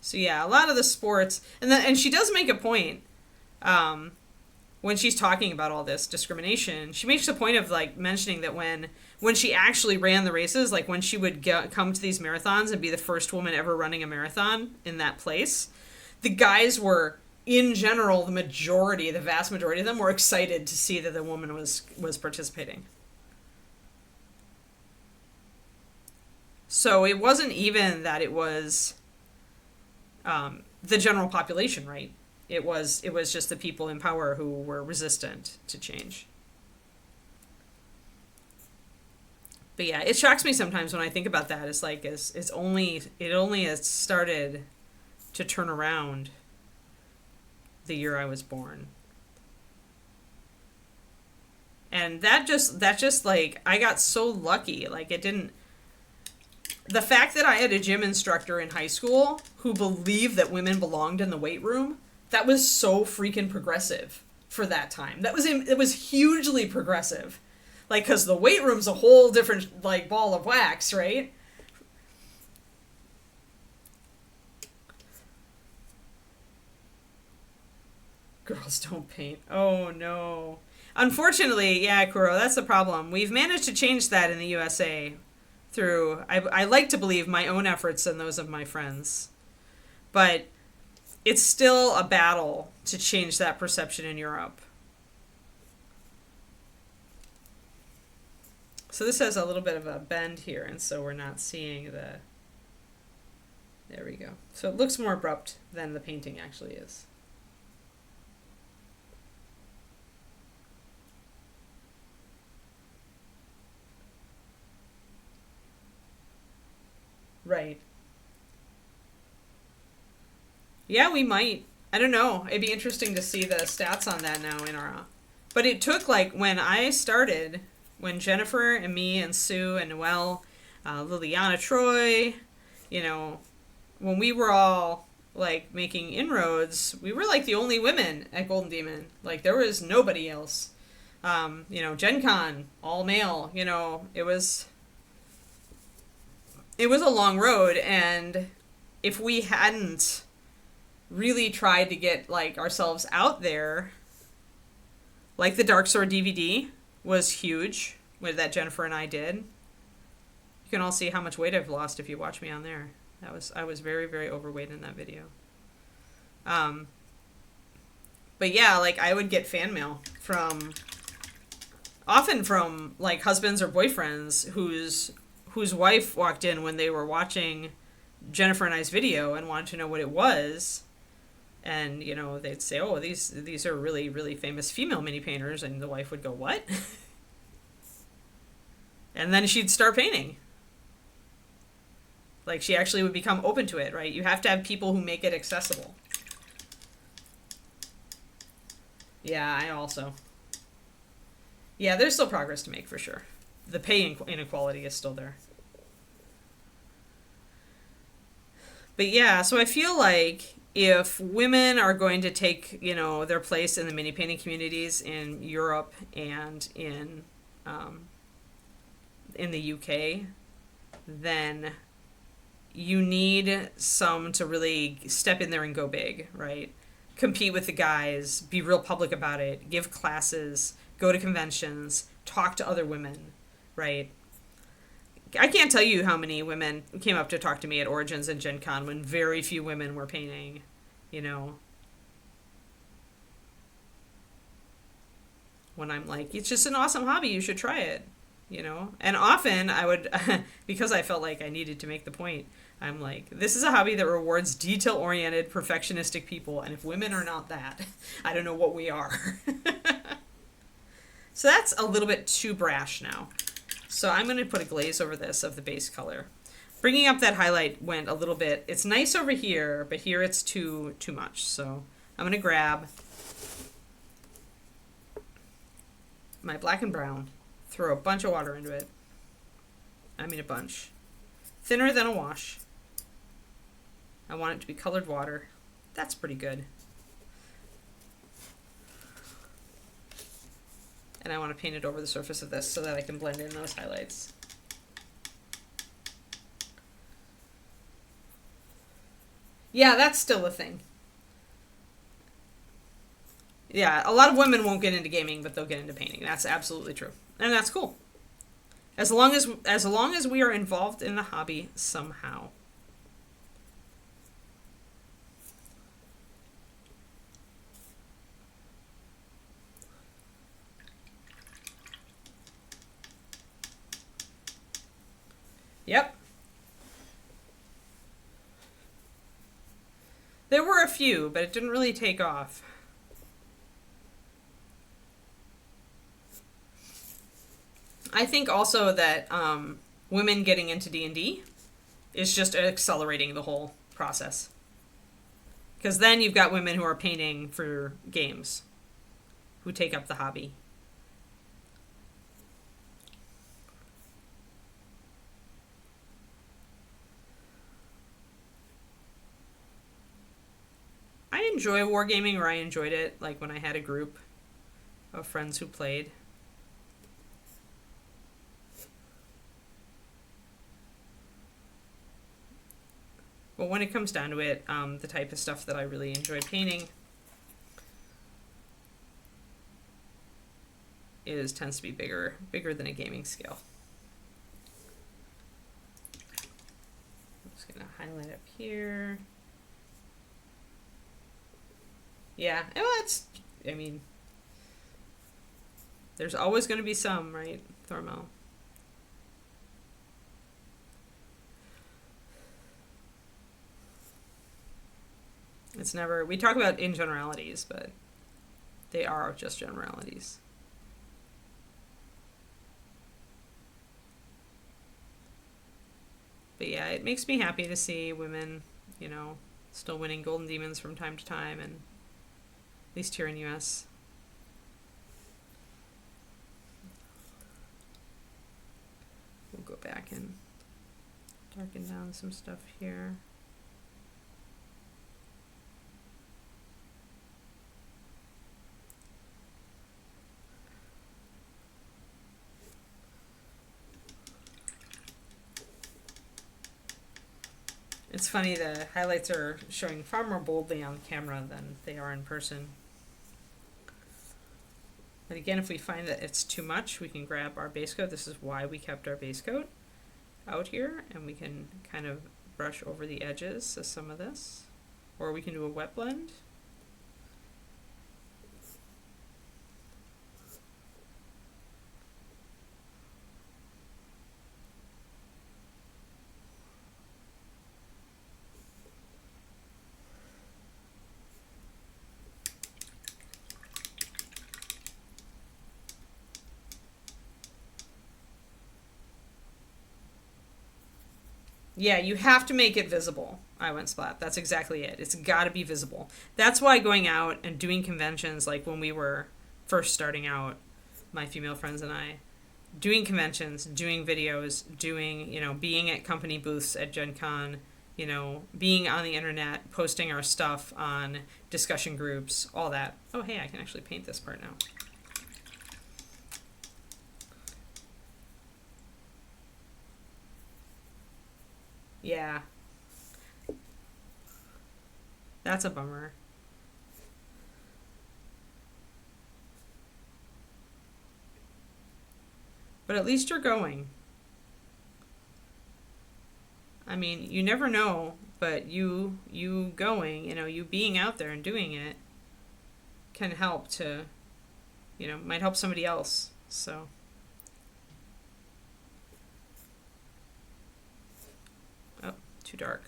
S1: So yeah, a lot of the sports, and she does make a point. When she's talking about all this discrimination, she makes a point of like mentioning that when she actually ran the races, like when she would come to these marathons and be the first woman ever running a marathon in that place, the guys were, in general, the vast majority of them were excited to see that the woman was participating. So it wasn't even that it was the general population, right? It was just the people in power who were resistant to change. But yeah, it shocks me sometimes when I think about that. It's like it only has started to turn around the year I was born. And that just like, I got so lucky. Like it didn't, the fact that I had a gym instructor in high school who believed that women belonged in the weight room, that was so freaking progressive for that time. It was hugely progressive. Like, because the weight room's a whole different, like, ball of wax, right? Girls don't paint. Oh, no. Unfortunately, yeah, Kuro, that's the problem. We've managed to change that in the USA through, I like to believe, my own efforts and those of my friends. But it's still a battle to change that perception in Europe. So this has a little bit of a bend here, and so we're not seeing the... There we go. So it looks more abrupt than the painting actually is. Right. Yeah, we might. I don't know. It'd be interesting to see the stats on that now in our... But it took, like, when I started, when Jennifer and me and Sue and Noelle, Liliana Troy, when we were all, like, making inroads, we were, like, the only women at Golden Demon. Like, there was nobody else. Gen Con, all male, it was a long road, and if we hadn't really tried to get, like, ourselves out there, like the Dark Sword DVD was huge, that Jennifer and I did. You can all see how much weight I've lost if you watch me on there. I was very, very overweight in that video. But yeah, like, I would get fan mail often from like husbands or boyfriends whose wife walked in when they were watching Jennifer and I's video and wanted to know what it was. And, you know, they'd say, oh, these are really, really famous female mini painters. And the wife would go, what? And then she'd start painting. Like, she actually would become open to it, right? You have to have people who make it accessible. Yeah, I also. Yeah, there's still progress to make, for sure. The pay inequality is still there. But yeah, so I feel like if women are going to take, you know, their place in the mini painting communities in Europe and in the UK, then you need some to really step in there and go big, right? Compete with the guys, be real public about it, give classes, go to conventions, talk to other women, right? I can't tell you how many women came up to talk to me at Origins and Gen Con when very few women were painting, you know. When I'm like, it's just an awesome hobby, you should try it, you know. And often I would, because I felt like I needed to make the point, I'm like, this is a hobby that rewards detail-oriented, perfectionistic people, and if women are not that, I don't know what we are. So that's a little bit too brash now. So I'm going to put a glaze over this of the base color. Bringing up that highlight went a little bit, it's nice over here, but here it's too much. So I'm going to grab my black and brown, throw a bunch of water into it. I mean a bunch. Thinner than a wash. I want it to be colored water. That's pretty good. And I want to paint it over the surface of this so that I can blend in those highlights. Yeah, that's still a thing. Yeah, a lot of women won't get into gaming, but they'll get into painting. That's absolutely true. And that's cool. As long as we are involved in the hobby somehow. Yep. There were a few, but it didn't really take off. I think also that women getting into D&D is just accelerating the whole process. Because then you've got women who are painting for games, who take up the hobby. I enjoy wargaming, or I enjoyed it like when I had a group of friends who played. But when it comes down to it, the type of stuff that I really enjoy painting tends to be bigger than a gaming scale. I'm just gonna highlight up here. Yeah, well, I mean, there's always going to be some, right, Thormel? It's never, we talk about in generalities, but they are just generalities. But yeah, it makes me happy to see women, you know, still winning Golden Demons from time to time, and at least here in US. We'll go back and darken down some stuff here. It's funny, the highlights are showing far more boldly on camera than they are in person. But again, if we find that it's too much, we can grab our base coat. This is why we kept our base coat out here, and we can kind of brush over the edges of some of this. Or we can do a wet blend. Yeah, you have to make it visible. I went splat. That's exactly it. It's got to be visible. That's why going out and doing conventions, like when we were first starting out, my female friends and I, doing conventions, doing videos, doing, being at company booths at Gen Con, being on the internet, posting our stuff on discussion groups, all that. Oh, hey, I can actually paint this part now. Yeah. That's a bummer. But at least you're going. I mean, you never know, but you going, you being out there and doing it can help to, might help somebody else. So. Oh, too dark.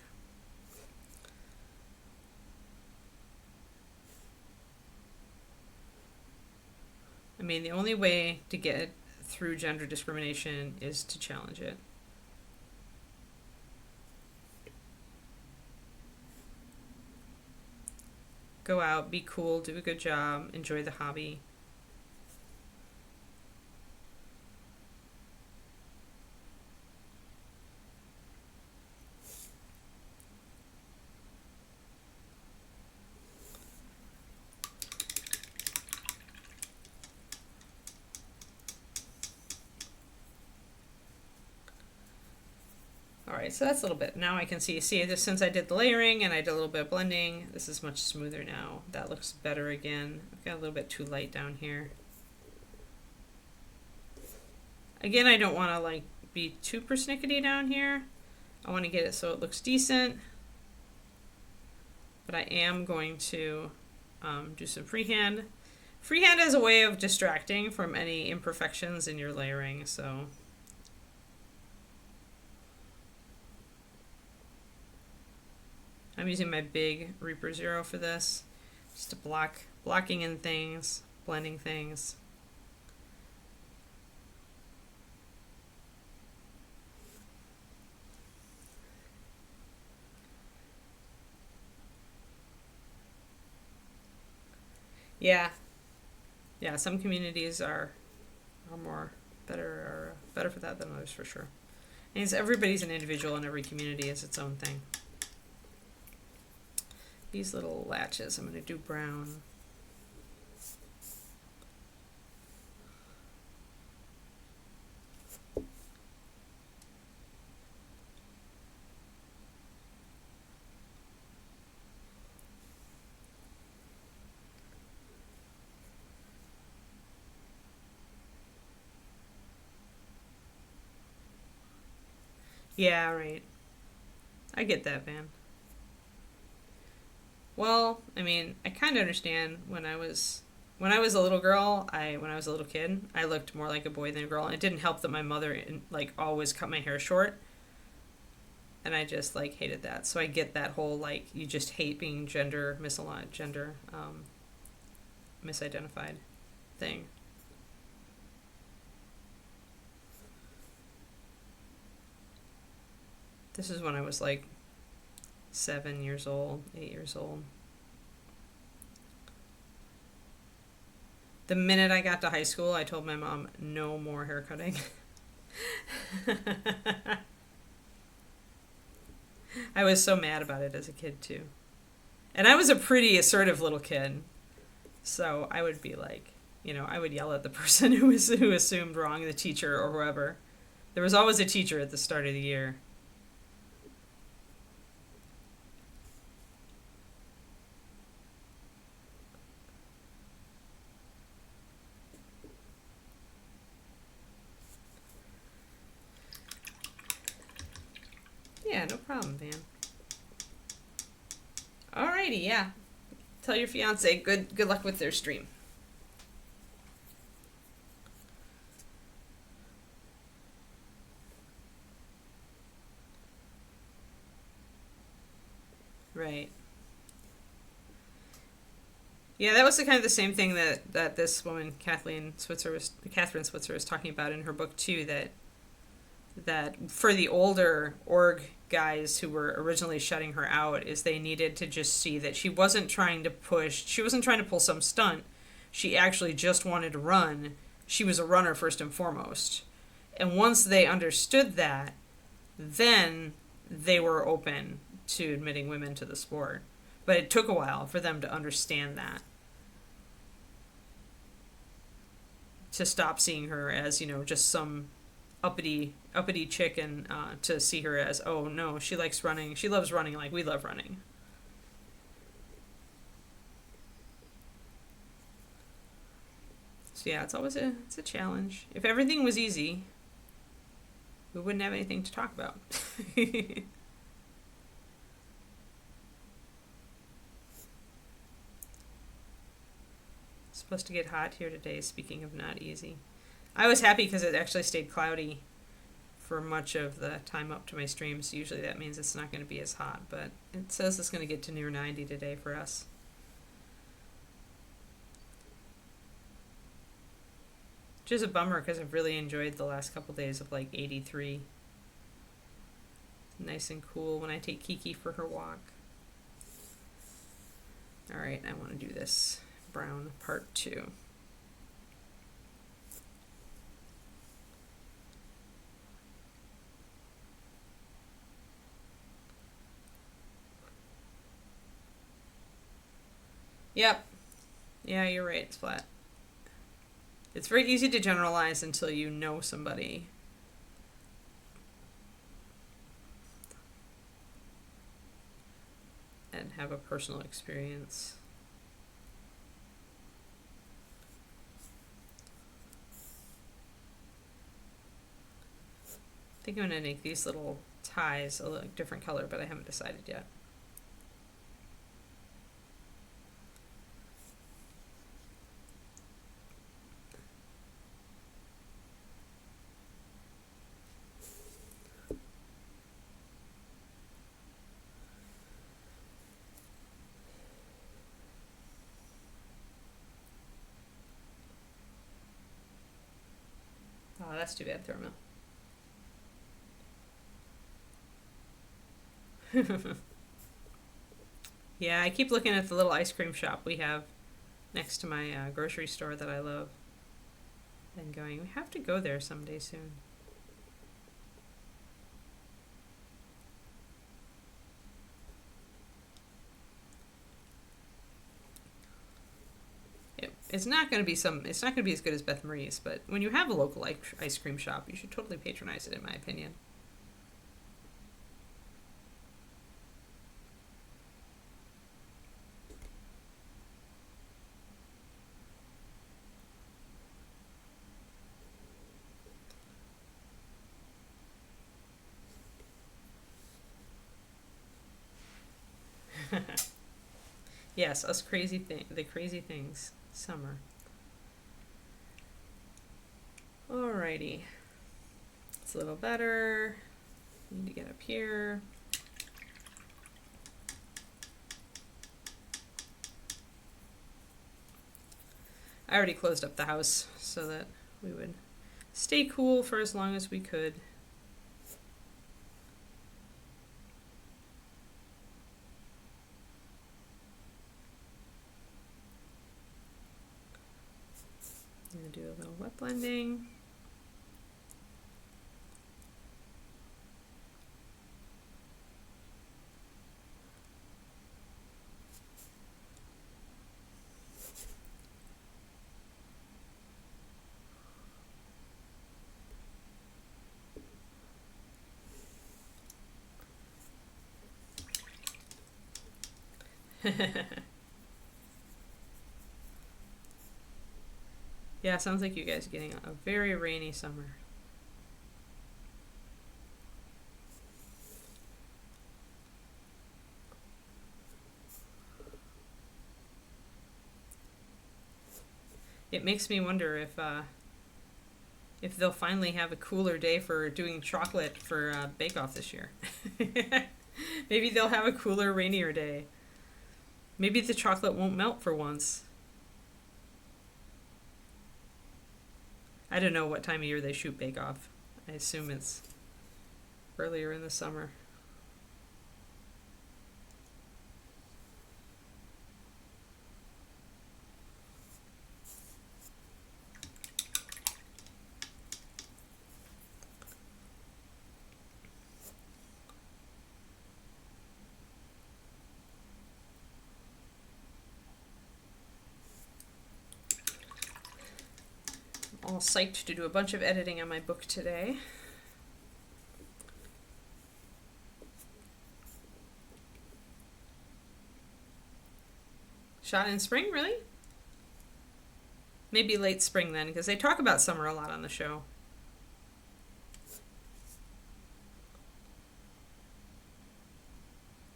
S1: I mean, the only way to get through gender discrimination is to challenge it. Go out, be cool, do a good job, enjoy the hobby. Alright, so that's a little bit. Now I can see this, since I did the layering and I did a little bit of blending, this is much smoother now. That looks better again. I've got a little bit too light down here. Again, I don't want to be too persnickety down here. I want to get it so it looks decent. But I am going to do some freehand. Freehand is a way of distracting from any imperfections in your layering, so... I'm using my big Reaper Zero for this, just to blocking in things, blending things. Yeah, some communities are better for that than others, for sure. And everybody's an individual, and every community is its own thing. These little latches, I'm going to do brown. Yeah, right. I get that, Van. Well, I mean, I kind of understand. When I was a little girl, when I was a little kid, I looked more like a boy than a girl. And it didn't help that my mother always cut my hair short, and I just hated that. So I get that whole you just hate being gender misaligned, misidentified thing. This is when I was 7 years old, 8 years old. The minute I got to high school, I told my mom, no more hair cutting. I was so mad about it as a kid, too. And I was a pretty assertive little kid. So I would be I would yell at the person who assumed wrong, the teacher or whoever. There was always a teacher at the start of the year. Yeah, no problem, Van. Alrighty, yeah. Tell your fiance good luck with their stream. Right. Yeah, that was the same thing that this woman, Catherine Switzer was talking about in her book too, that that for the older org guys who were originally shutting her out is they needed to just see that she wasn't trying to pull some stunt. She actually just wanted to run. She was a runner first and foremost. And once they understood that, then they were open to admitting women to the sport. But it took a while for them to understand that. To stop seeing her as, just some uppity chick, and to see her as, oh no, she likes running. She loves running like we love running. So yeah, it's always it's a challenge. If everything was easy, we wouldn't have anything to talk about. It's supposed to get hot here today, speaking of not easy. I was happy because it actually stayed cloudy for much of the time up to my streams. Usually that means it's not going to be as hot, but it says it's going to get to near 90 today for us. Which is a bummer because I've really enjoyed the last couple days of like 83. Nice and cool when I take Kiki for her walk. Alright, I want to do this brown part 2. Yep. Yeah, you're right, it's flat. It's very easy to generalize until you know somebody. And have a personal experience. I think I'm going to make these little ties a little different color, but I haven't decided yet. Oh, that's too bad, Thermal. Yeah, I keep looking at the little ice cream shop we have next to my grocery store that I love. And going, we have to go there someday soon. It's not going to be it's not going to be as good as Beth Marie's, but when you have a local ice cream shop, you should totally patronize it, in my opinion. Yes, the crazy things. Summer. Alrighty. It's a little better. Need to get up here. I already closed up the house so that we would stay cool for as long as we could. I'm going to do a little wet blending. Yeah, sounds like you guys are getting a very rainy summer. It makes me wonder if they'll finally have a cooler day for doing chocolate for Bake Off this year. Maybe they'll have a cooler, rainier day. Maybe the chocolate won't melt for once. I don't know what time of year they shoot Bake Off. I assume it's earlier in the summer. All psyched to do a bunch of editing on my book today. Shot in spring, really? Maybe late spring then, because they talk about summer a lot on the show.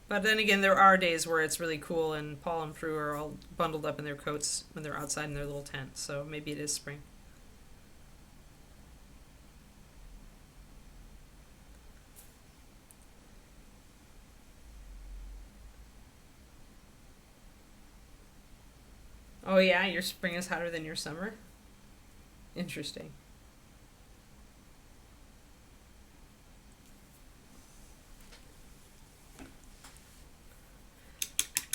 S1: But then again, there are days where it's really cool and Paul and Prue are all bundled up in their coats when they're outside in their little tent, so maybe it is spring. Oh yeah, your spring is hotter than your summer? Interesting.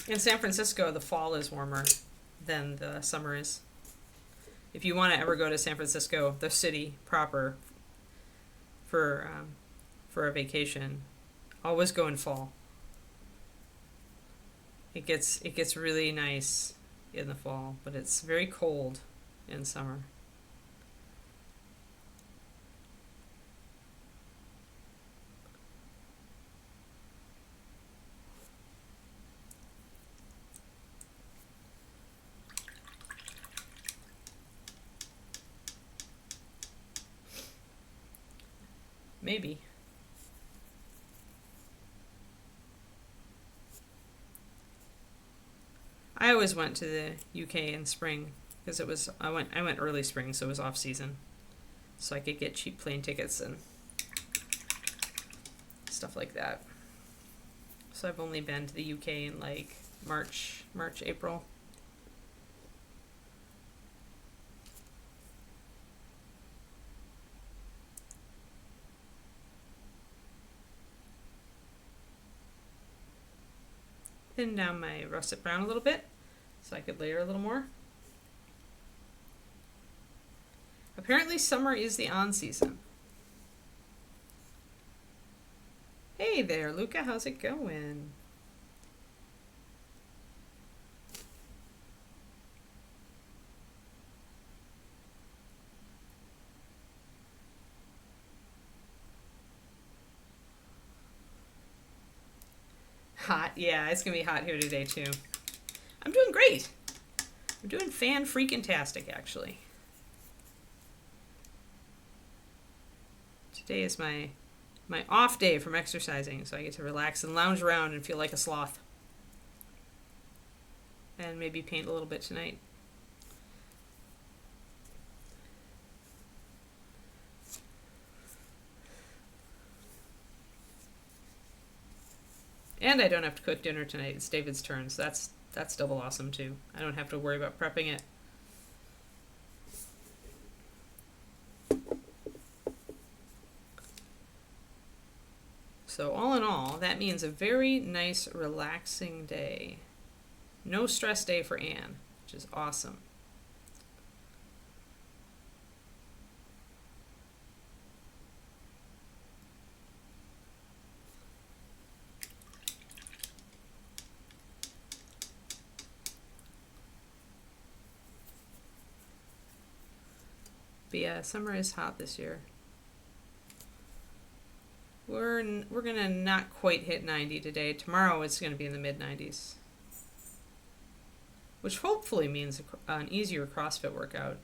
S1: In San Francisco, the fall is warmer than the summer is. If you want to ever go to San Francisco, the city proper, for a vacation, always go in fall. It gets really nice in the fall, but it's very cold in summer. Maybe. I always went to the UK in spring because I went early spring, so it was off season, so I could get cheap plane tickets and stuff like that. So I've only been to the UK in like March, April. Thin down my russet brown a little bit so I could layer a little more. Apparently summer is the on season. Hey there, Luca, how's it going? Hot, yeah, it's gonna be hot here today too. I'm doing great. I'm doing fan-freaking-tastic, actually. Today is my off day from exercising, so I get to relax and lounge around and feel like a sloth. And maybe paint a little bit tonight. And I don't have to cook dinner tonight. It's David's turn, so that's double awesome too. I don't have to worry about prepping it. So all in all, that means a very nice, relaxing day. No stress day for Anne, which is awesome. But yeah, summer is hot this year. We're gonna not quite hit 90 today. Tomorrow it's gonna be in the mid-90s, which hopefully means an easier CrossFit workout,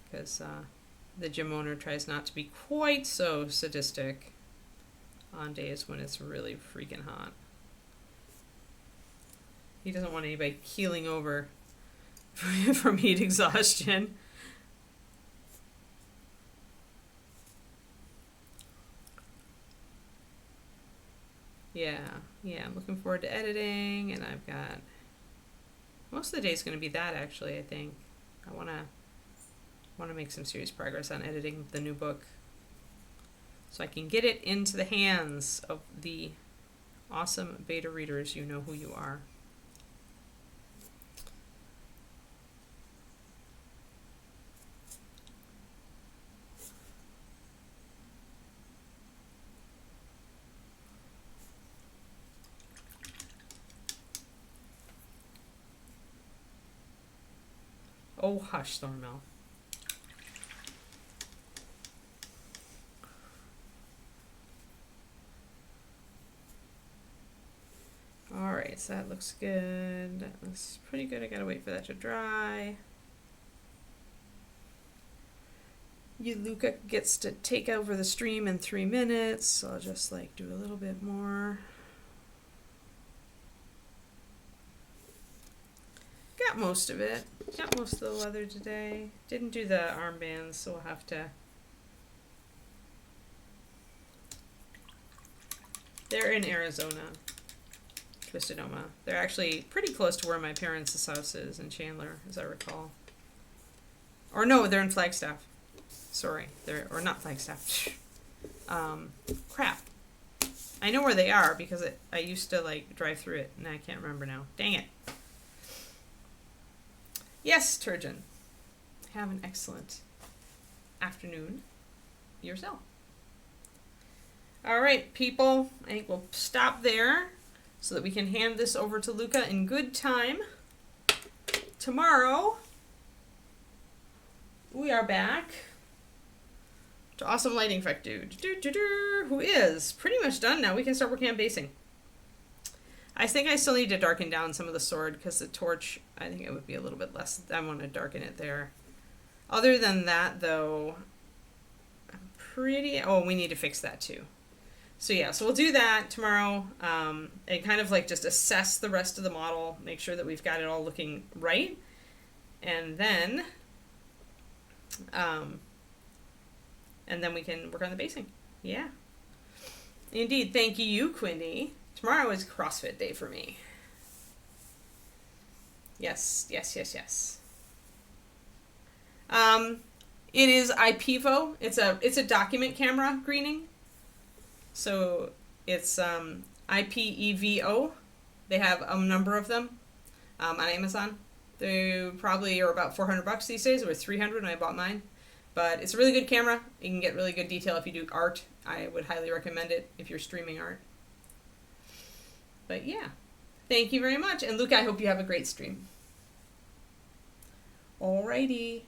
S1: because the gym owner tries not to be quite so sadistic on days when it's really freaking hot. He doesn't want anybody keeling over from heat exhaustion. Yeah, I'm looking forward to editing, and I've got most of the day is going to be that, actually. I think I want to make some serious progress on editing the new book. so I can get it into the hands of the awesome beta readers. You know who you are. Oh, hush, Thormel. Alright, so that looks good. That looks pretty good. I gotta wait for that to dry. Luca gets to take over the stream in 3 minutes, so I'll just like do a little bit more. Got most of it. Got most of the leather today. Didn't do the armbands, so we'll have to. They're in Arizona, Twistedoma. They're actually pretty close to where my parents' house is in Chandler, as I recall. Or no, they're in Flagstaff. Sorry, or not Flagstaff. Crap. I know where they are because I used to like drive through it, and I can't remember now. Dang it. Yes, Turgeon. Have an excellent afternoon yourself. All right, people. I think we'll stop there so that we can hand this over to Luca in good time. Tomorrow, we are back to Awesome Lighting Effect Dude, who is pretty much done now. We can start working on basing. I think I still need to darken down some of the sword because the torch, I think it would be a little bit less. I want to darken it there. Other than that, though, I'm pretty... Oh, we need to fix that too. So yeah, so we'll do that tomorrow and kind of like just assess the rest of the model, make sure that we've got it all looking right. And then we can work on the basing. Yeah. Indeed. Thank you, Quindy. Tomorrow is CrossFit day for me. Yes, yes, yes, yes. It is IPEVO. It's a document camera greening. So it's IPEVO. They have a number of them on Amazon. They probably are about $400 these days, or $300 when I bought mine. But it's a really good camera. You can get really good detail if you do art. I would highly recommend it if you're streaming art. But yeah, thank you very much. And Luca, I hope you have a great stream. Alrighty.